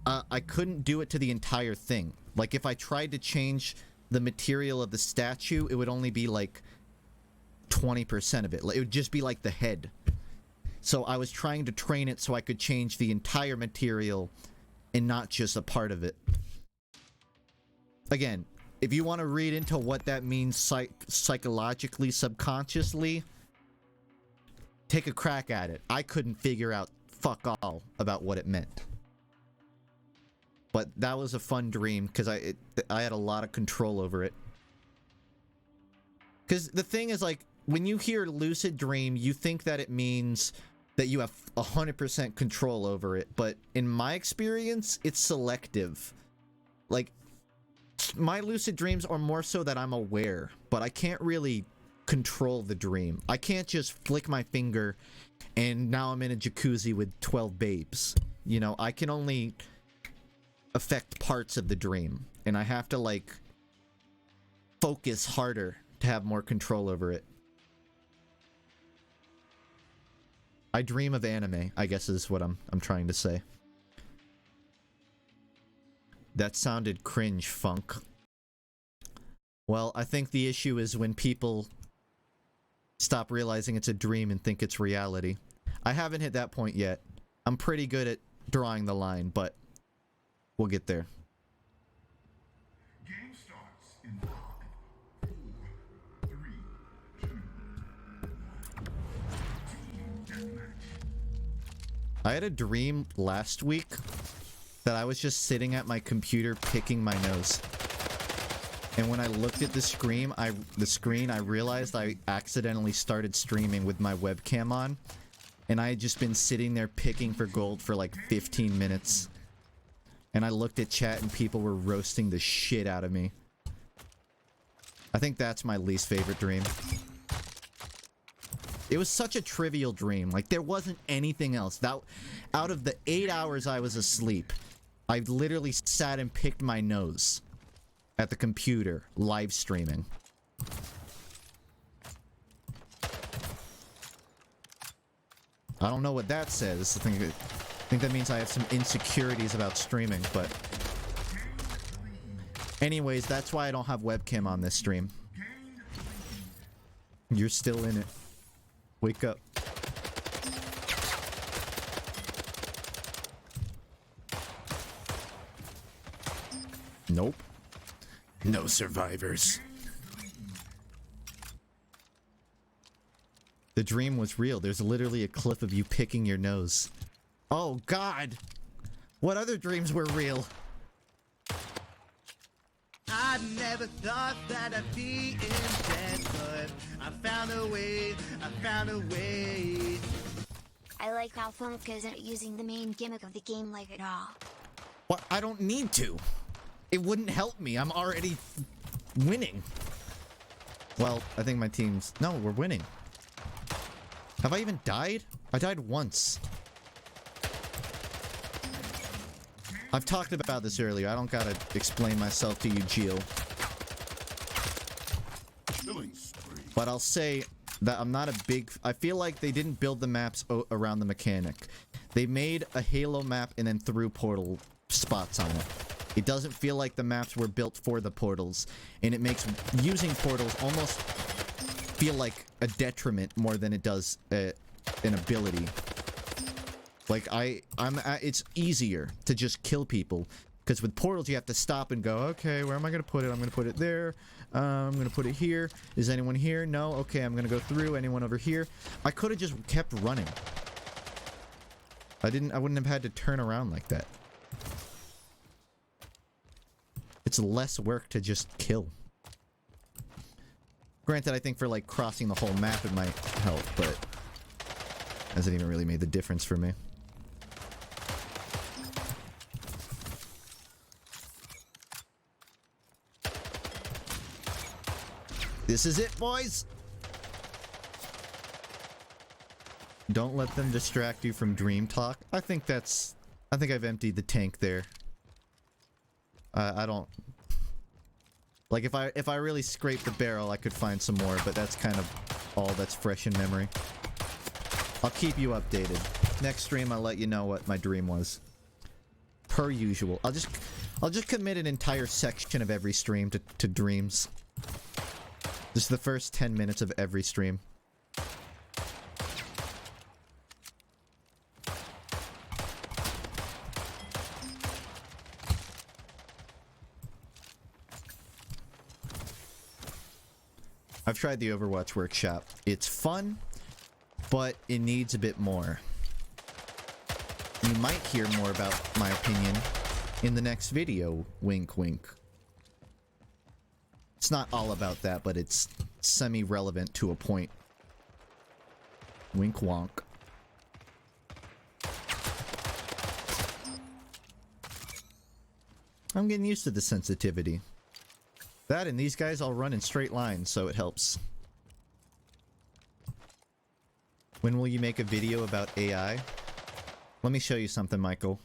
I couldn't do it to the entire thing. Like if I tried to change the material of the statue, it would only be like 20% of it. It would just be like the head. So I was trying to train it so I could change the entire material and not just a part of it. Again, if you want to read into what that means psychologically, subconsciously, take a crack at it. I couldn't figure out fuck all about what it meant. But that was a fun dream because I had a lot of control over it. Because the thing is, like, when you hear lucid dream, you think that it means that you have 100% control over it. But in my experience, it's selective. Like, my lucid dreams are more so that I'm aware, but I can't really control the dream. I can't just flick my finger and now I'm in a jacuzzi with 12 babes. You know, I can only affect parts of the dream, and I have to, like, focus harder to have more control over it. I dream of anime, I guess is what I'm trying to say. That sounded cringe, Funk. Well, I think the issue is when people stop realizing it's a dream and think it's reality. I haven't hit that point yet. I'm pretty good at drawing the line, but we'll get there. Game starts in 5, 4, 3, 2, 1. Team deathmatch. I had a dream last week that I was just sitting at my computer picking my nose. And when I looked at the screen, I realized I accidentally started streaming with my webcam on. And I had just been sitting there picking for gold for like 15 minutes. And I looked at chat and people were roasting the shit out of me. I think that's my least favorite dream. It was such a trivial dream. Like, there wasn't anything else. Out of the 8 hours I was asleep, I literally sat and picked my nose at the computer, live streaming. I don't know what that says. I think that means I have some insecurities about streaming, but... Anyways, that's why I don't have webcam on this stream. You're still in it. Wake up. Nope. No survivors. The dream was real. There's literally a clip of you picking your nose. Oh, God! What other dreams were real? I never thought that I'd be in bed, but I found a way, I found a way. I like how FUNKe isn't using the main gimmick of the game like at all. What? I don't need to. It wouldn't help me. I'm already winning. Well, I think my team's... No, we're winning. Have I even died? I died once. I've talked about this earlier. I don't gotta explain myself to you, Gio. But I'll say that I'm not a big... I feel like they didn't build the maps around the mechanic. They made a Halo map and then threw portal spots on it. It doesn't feel like the maps were built for the portals, and it makes using portals almost feel like a detriment more than it does an ability. Like, it's easier to just kill people, because with portals you have to stop and go, okay, where am I going to put it? I'm going to put it there. I'm going to put it here. Is anyone here? No? Okay, I'm going to go through. Anyone over here? I could have just kept running. I wouldn't have had to turn around like that. It's less work to just kill. Granted, I think for like crossing the whole map it might help, but hasn't even really made the difference for me. This is it, boys! Don't let them distract you from dream talk. I think I've emptied the tank there. I don't... Like, if I really scrape the barrel, I could find some more, but that's kind of all that's fresh in memory. I'll keep you updated. Next stream, I'll let you know what my dream was. Per usual. I'll just commit an entire section of every stream to dreams. Just the first 10 minutes of every stream. I've tried the Overwatch Workshop. It's fun, but it needs a bit more. You might hear more about my opinion in the next video. Wink, wink. It's not all about that, but it's semi-relevant to a point. Wink, wonk. I'm getting used to the sensitivity. That and these guys all run in straight lines, so it helps. When will you make a video about AI? Let me show you something, Michael.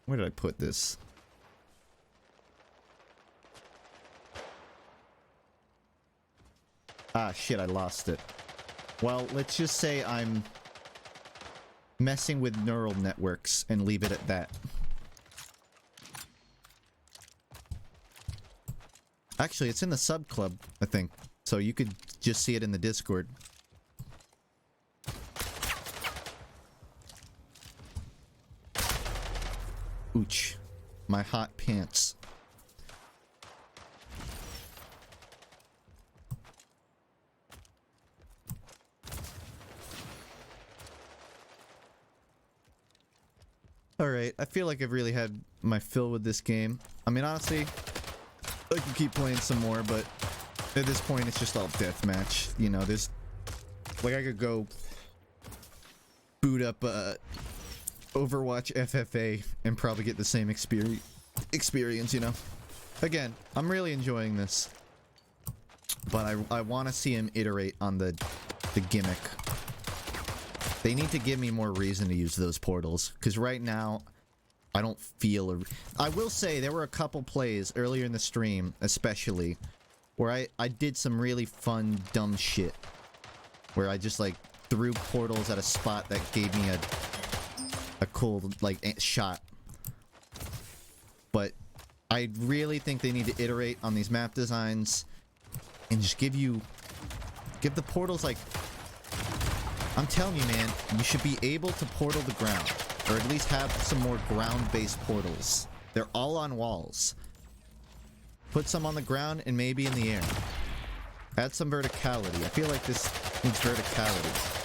Where did I put this? Ah, shit, I lost it. Well, let's just say I'm messing with neural networks and leave it at that. Actually, it's in the sub club, I think. So you could just see it in the Discord. Ooch. My hot pants. alright. I feel like I've really had my fill with this game. I mean, honestly, I could keep playing some more, but at this point, it's just all deathmatch. You know, there's... Like, I could go boot up Overwatch FFA and probably get the same experience, you know? Again, I'm really enjoying this. But I want to see him iterate on the gimmick. They need to give me more reason to use those portals, because right now, I don't feel I will say there were a couple plays earlier in the stream, especially, where I did some really fun, dumb shit. Where I just, like, threw portals at a spot that gave me a cool, like, shot. But I really think they need to iterate on these map designs and just give the portals, like... I'm telling you, man, you should be able to portal the ground. Or at least have some more ground-based portals. They're all on walls. Put some on the ground and maybe in the air. Add some verticality. I feel like this needs verticality.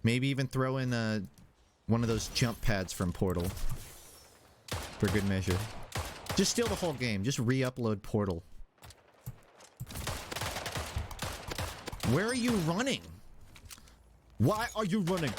Maybe even throw in one of those jump pads from Portal. For good measure. Just steal the whole game. Just re-upload Portal. Where are you running? Why are you running?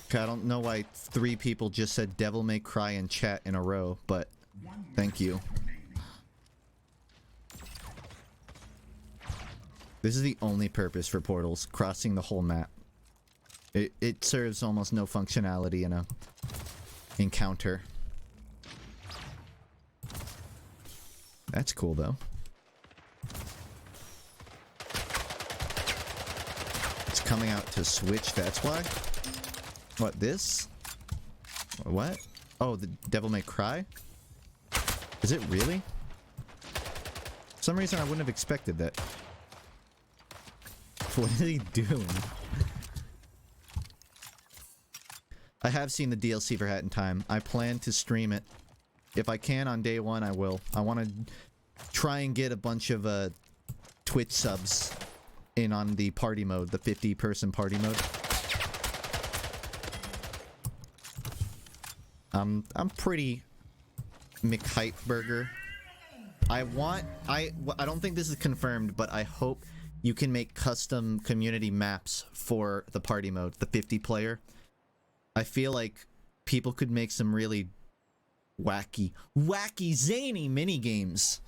Okay, I don't know why 3 people just said Devil May Cry in chat in a row, but thank you. This is the only purpose for portals, crossing the whole map. It serves almost no functionality in a encounter. That's cool though. It's coming out to Switch, that's why? What, this? What? Oh, the Devil May Cry? Is it really? For some reason I wouldn't have expected that. What is he doing? I have seen the DLC for Hat in Time. I plan to stream it. If I can on day 1, I will. I want to try and get a bunch of Twitch subs in on the party mode, the 50-person party mode. I'm pretty McHypeburger. I don't think this is confirmed, but I hope you can make custom community maps for the party mode, the 50-player. I feel like people could make some really wacky, zany mini-games.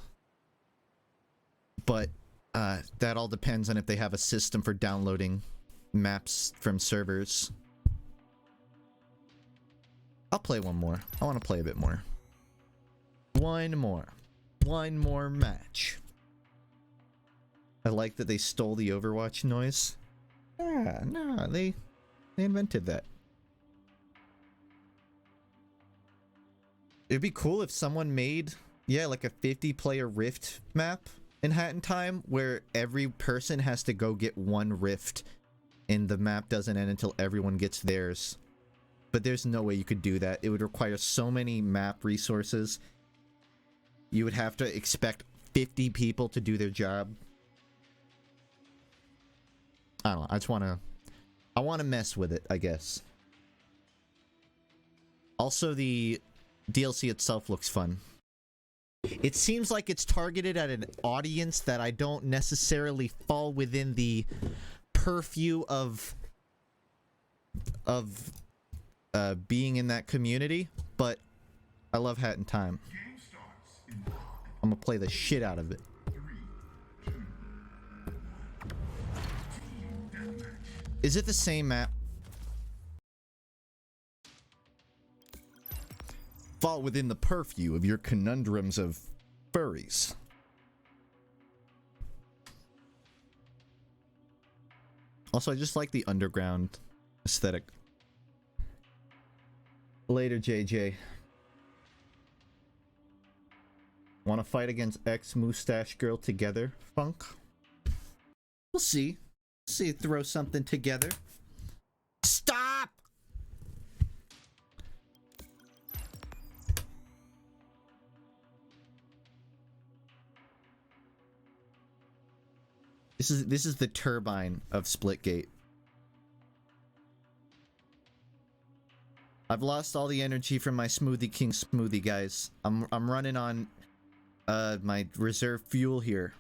But that all depends on if they have a system for downloading maps from servers. I'll play one more. I want to play a bit more. One more match. I like that they stole the Overwatch noise. Yeah, no, they invented that. It'd be cool if someone made, yeah, like a 50-player Rift map in Hat in Time, where every person has to go get one Rift, and the map doesn't end until everyone gets theirs. But there's no way you could do that. It would require so many map resources. You would have to expect 50 people to do their job. I don't know. I want to mess with it, I guess. Also, the DLC itself looks fun. It seems like it's targeted at an audience that I don't necessarily fall within the purview of being in that community, but I love Hat in Time. I'm gonna play the shit out of it. Is it the same map? Fall within the purview of your conundrums of furries. Also, I just like the underground aesthetic. Later, JJ. Want to fight against ex-mustache girl together, Funk? We'll see. See, throw something together. Stop! This is the turbine of Splitgate. I've lost all the energy from my Smoothie King smoothie, guys. I'm running on my reserve fuel here.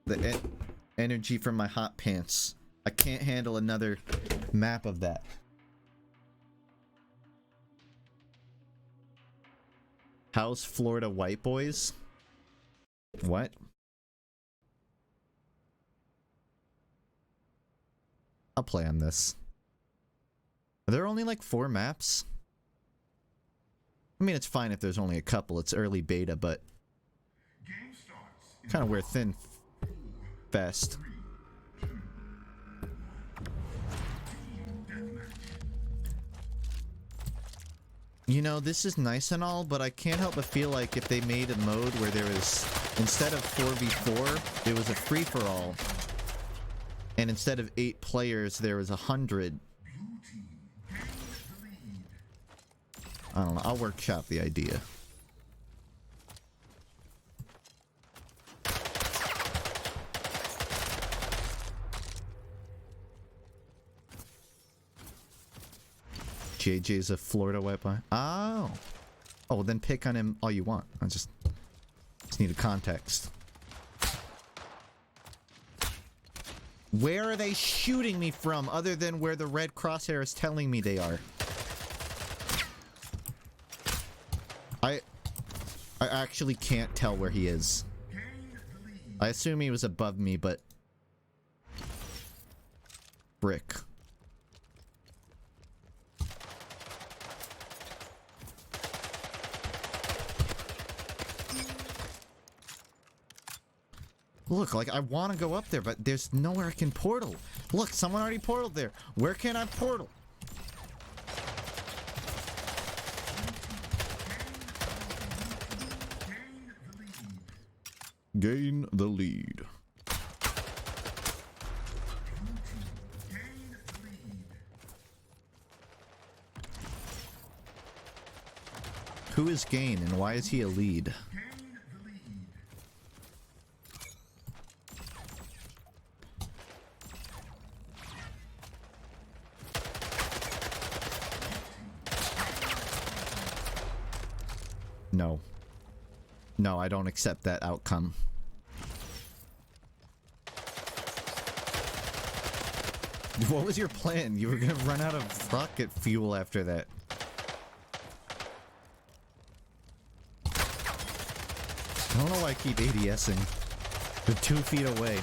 The energy from my hot pants. I can't handle another map of that. How's Florida white boys? What? I'll play on this. Are there only like 4 maps? I mean, it's fine if there's only a couple. It's early beta, but kind of wear thin fast. You know, this is nice and all, but I can't help but feel like if they made a mode where there was, instead of 4v4, it was a free-for-all. And instead of 8 players, there was 100. I don't know. I'll workshop the idea. JJ's a Florida white boy. Oh. Oh, then pick on him all you want. I just need a context. Where are they shooting me from other than where the red crosshair is telling me they are? I actually can't tell where he is. I assume he was above me, but... Brick. Look, like, I want to go up there, but there's nowhere I can portal. Look, someone already portaled there. Where can I portal? Gain the lead. Who is Gain and why is he a lead? No. No, I don't accept that outcome. What was your plan? You were gonna run out of rocket fuel after that. I don't know why I keep ADSing. They're 2 feet away.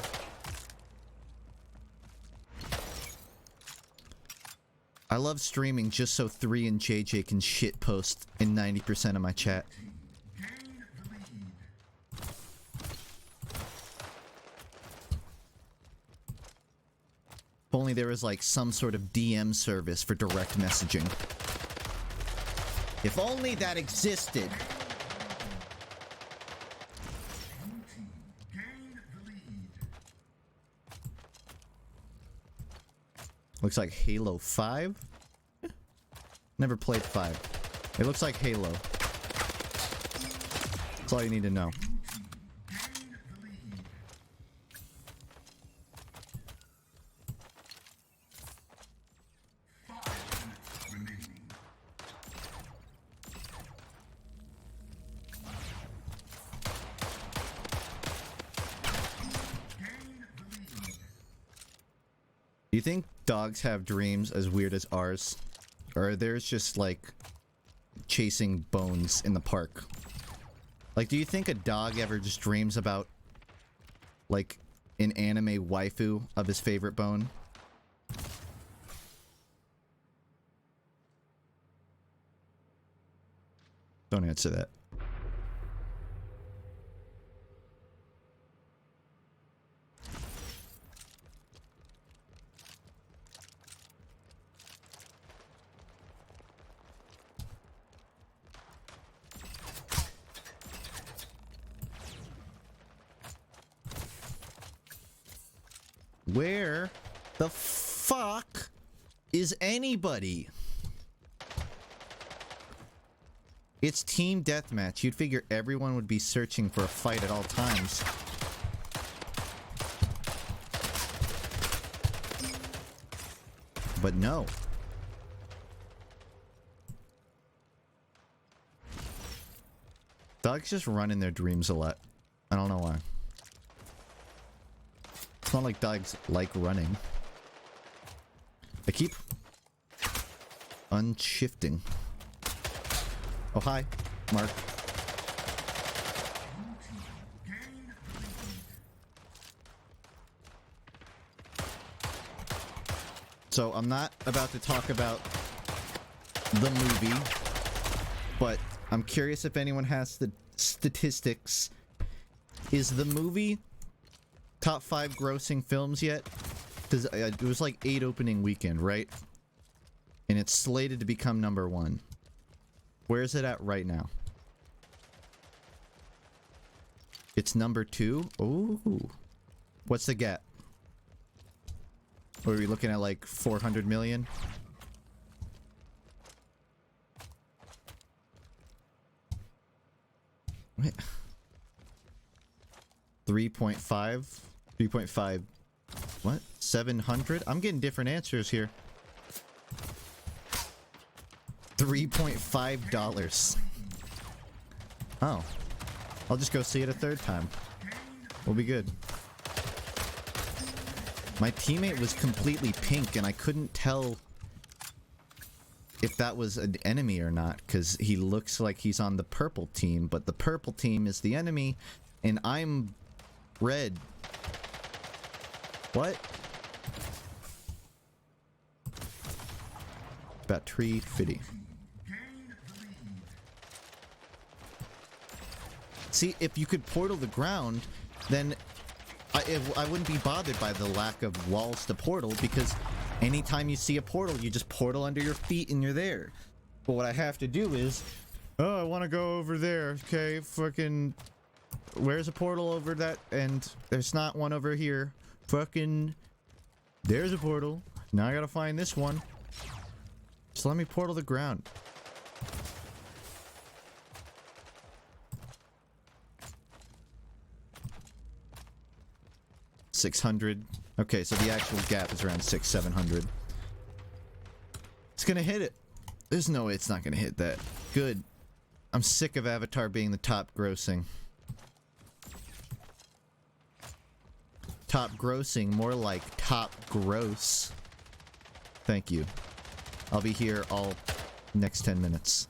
I love streaming just so 3 and JJ can shitpost in 90% of my chat. If only there was like some sort of DM service for direct messaging. If only that existed. Looks like Halo 5? Never played 5. It looks like Halo. That's all you need to know. Do you think dogs have dreams as weird as ours? Or are theirs just like chasing bones in the park? Like, do you think a dog ever just dreams about like an anime waifu of his favorite bone? Don't answer that. Where the fuck is anybody? It's team deathmatch. You'd figure everyone would be searching for a fight at all times. But no. Dogs just run in their dreams a lot. I don't know why. It's not like dogs like running. I keep unshifting. Oh, hi, Mark. So I'm not about to talk about the movie, but I'm curious if anyone has the statistics. Is the movie top 5 grossing films yet? Because it was like 8 opening weekend, right? And it's slated to become number 1. Where is it at right now? It's number 2? Ooh. What's the gap? What are we looking at, like 400 million? Wait. 3.5? 3.5. What? 700? I'm getting different answers here. $3.5. Oh. I'll just go see it a third time. We'll be good. My teammate was completely pink and I couldn't tell if that was an enemy or not, because he looks like he's on the purple team, but the purple team is the enemy and I'm red. What? Battery fitty. See, if you could portal the ground, then I wouldn't be bothered by the lack of walls to portal, because anytime you see a portal, you just portal under your feet and you're there. But what I have to do is, oh, I want to go over there. Okay, fucking, where's a portal over that? And there's not one over here. Fucking, there's a portal. Now I gotta find this one. Just let me portal the ground. $600. Okay, so the actual gap is around 600-700. It's gonna hit it. There's no way it's not gonna hit that. Good. I'm sick of Avatar being the top grossing. Top grossing, more like top gross. Thank you. I'll be here all next 10 minutes.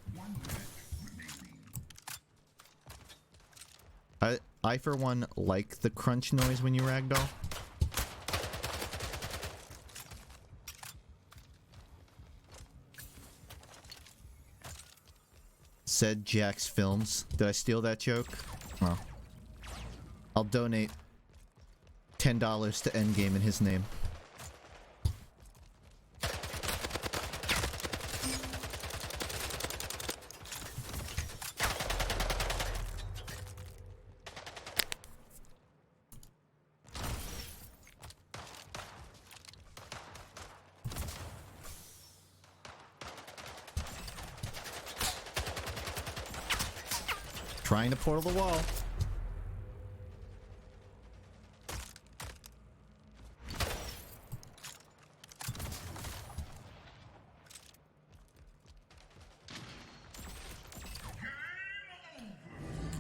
I for one like the crunch noise when you ragdoll. Said Jack's Films. Did I steal that joke? Well, I'll donate $10 to Endgame in his name. Trying to portal the wall.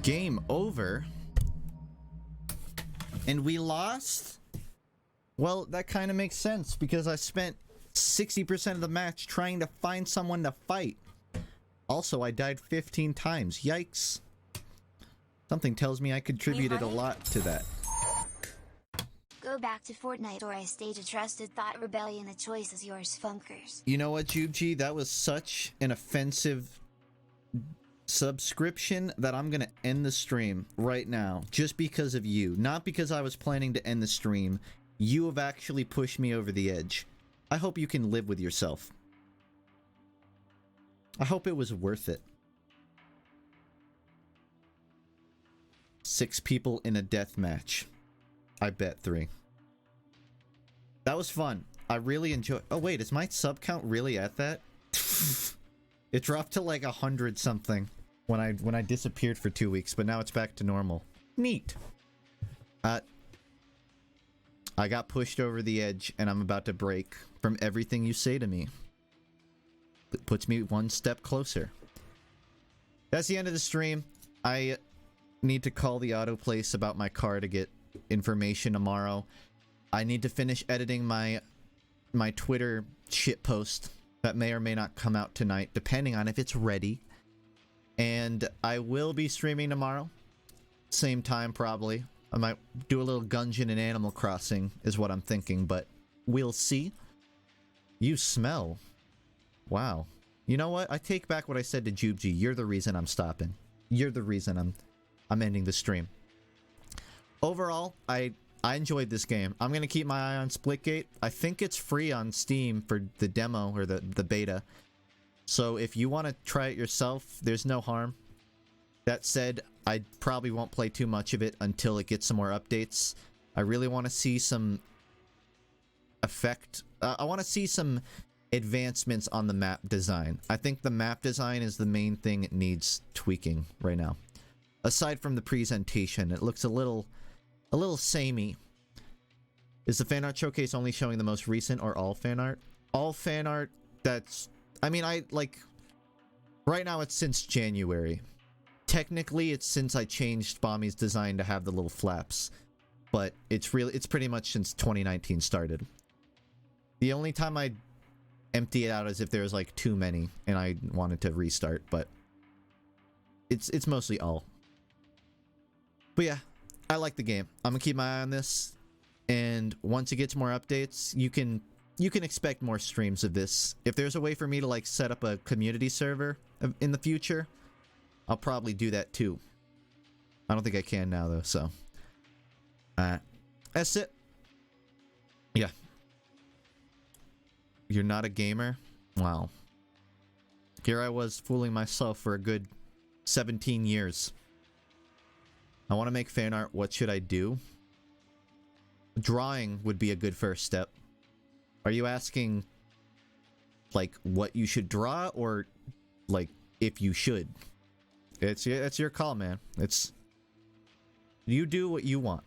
Game over? And we lost? Well, that kind of makes sense because I spent 60% of the match trying to find someone to fight. Also, I died 15 times. Yikes. Something tells me I contributed a lot to that. Go back to Fortnite or I stage a trusted thought rebellion. The choice is yours, Funkers. You know what, JubeG? That was such an offensive subscription that I'm gonna end the stream right now. Just because of you. Not because I was planning to end the stream. You have actually pushed me over the edge. I hope you can live with yourself. I hope it was worth it. 6 people in a death match. I bet 3. That was fun. I really enjoyed. Oh wait, is my sub count really at that? It dropped to like 100 something when I disappeared for 2 weeks, but now it's back to normal. Neat. I got pushed over the edge and I'm about to break from everything you say to me. It puts me one step closer. That's the end of the stream. I need to call the auto place about my car to get information tomorrow. I need to finish editing my Twitter shitpost that may or may not come out tonight, depending on if it's ready. And I will be streaming tomorrow. Same time, probably. I might do a little Gungeon and Animal Crossing, is what I'm thinking, but we'll see. You smell. Wow. You know what? I take back what I said to Jubji. You're the reason I'm stopping. You're the reason I'm ending the stream. Overall, I enjoyed this game. I'm gonna keep my eye on Splitgate. I think it's free on Steam for the demo or the beta. So if you want to try it yourself, there's no harm. That said, I probably won't play too much of it until it gets some more updates. I really want to see some effect. I want to see some advancements on the map design. I think the map design is the main thing it needs tweaking right now. Aside from the presentation, it looks a little samey. Is the fan art showcase only showing the most recent or all fan art? All fan art that's... I mean, right now it's since January. Technically, it's since I changed Bommy's design to have the little flaps. But it's pretty much since 2019 started. The only time I empty it out is if there was like too many and I wanted to restart, but it's mostly all. But yeah, I like the game. I'm gonna keep my eye on this, and once it gets more updates, you can expect more streams of this. If there's a way for me to like set up a community server in the future, I'll probably do that too. I don't think I can now though, so that's it. Yeah. You're not a gamer? Wow. Here I was fooling myself for a good 17 years. I want to make fan art. What should I do? Drawing would be a good first step. Are you asking like what you should draw, or like if you should? It's your call, man. You do what you want.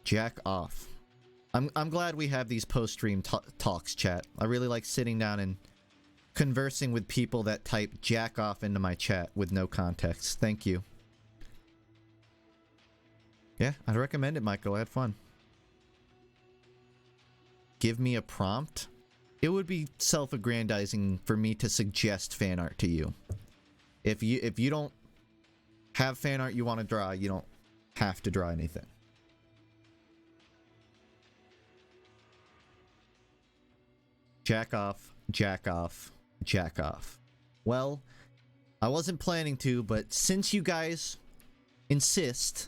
Jack off. I'm glad we have these post-stream talks, chat. I really like sitting down and conversing with people that type jack off into my chat with no context. Thank you. Yeah, I'd recommend it, Michael. I had fun. Give me a prompt? It would be self-aggrandizing for me to suggest fan art to you. If you don't have fan art you want to draw, you don't have to draw anything. Jack off, jack off, jack off. Well, I wasn't planning to, but since you guys insist,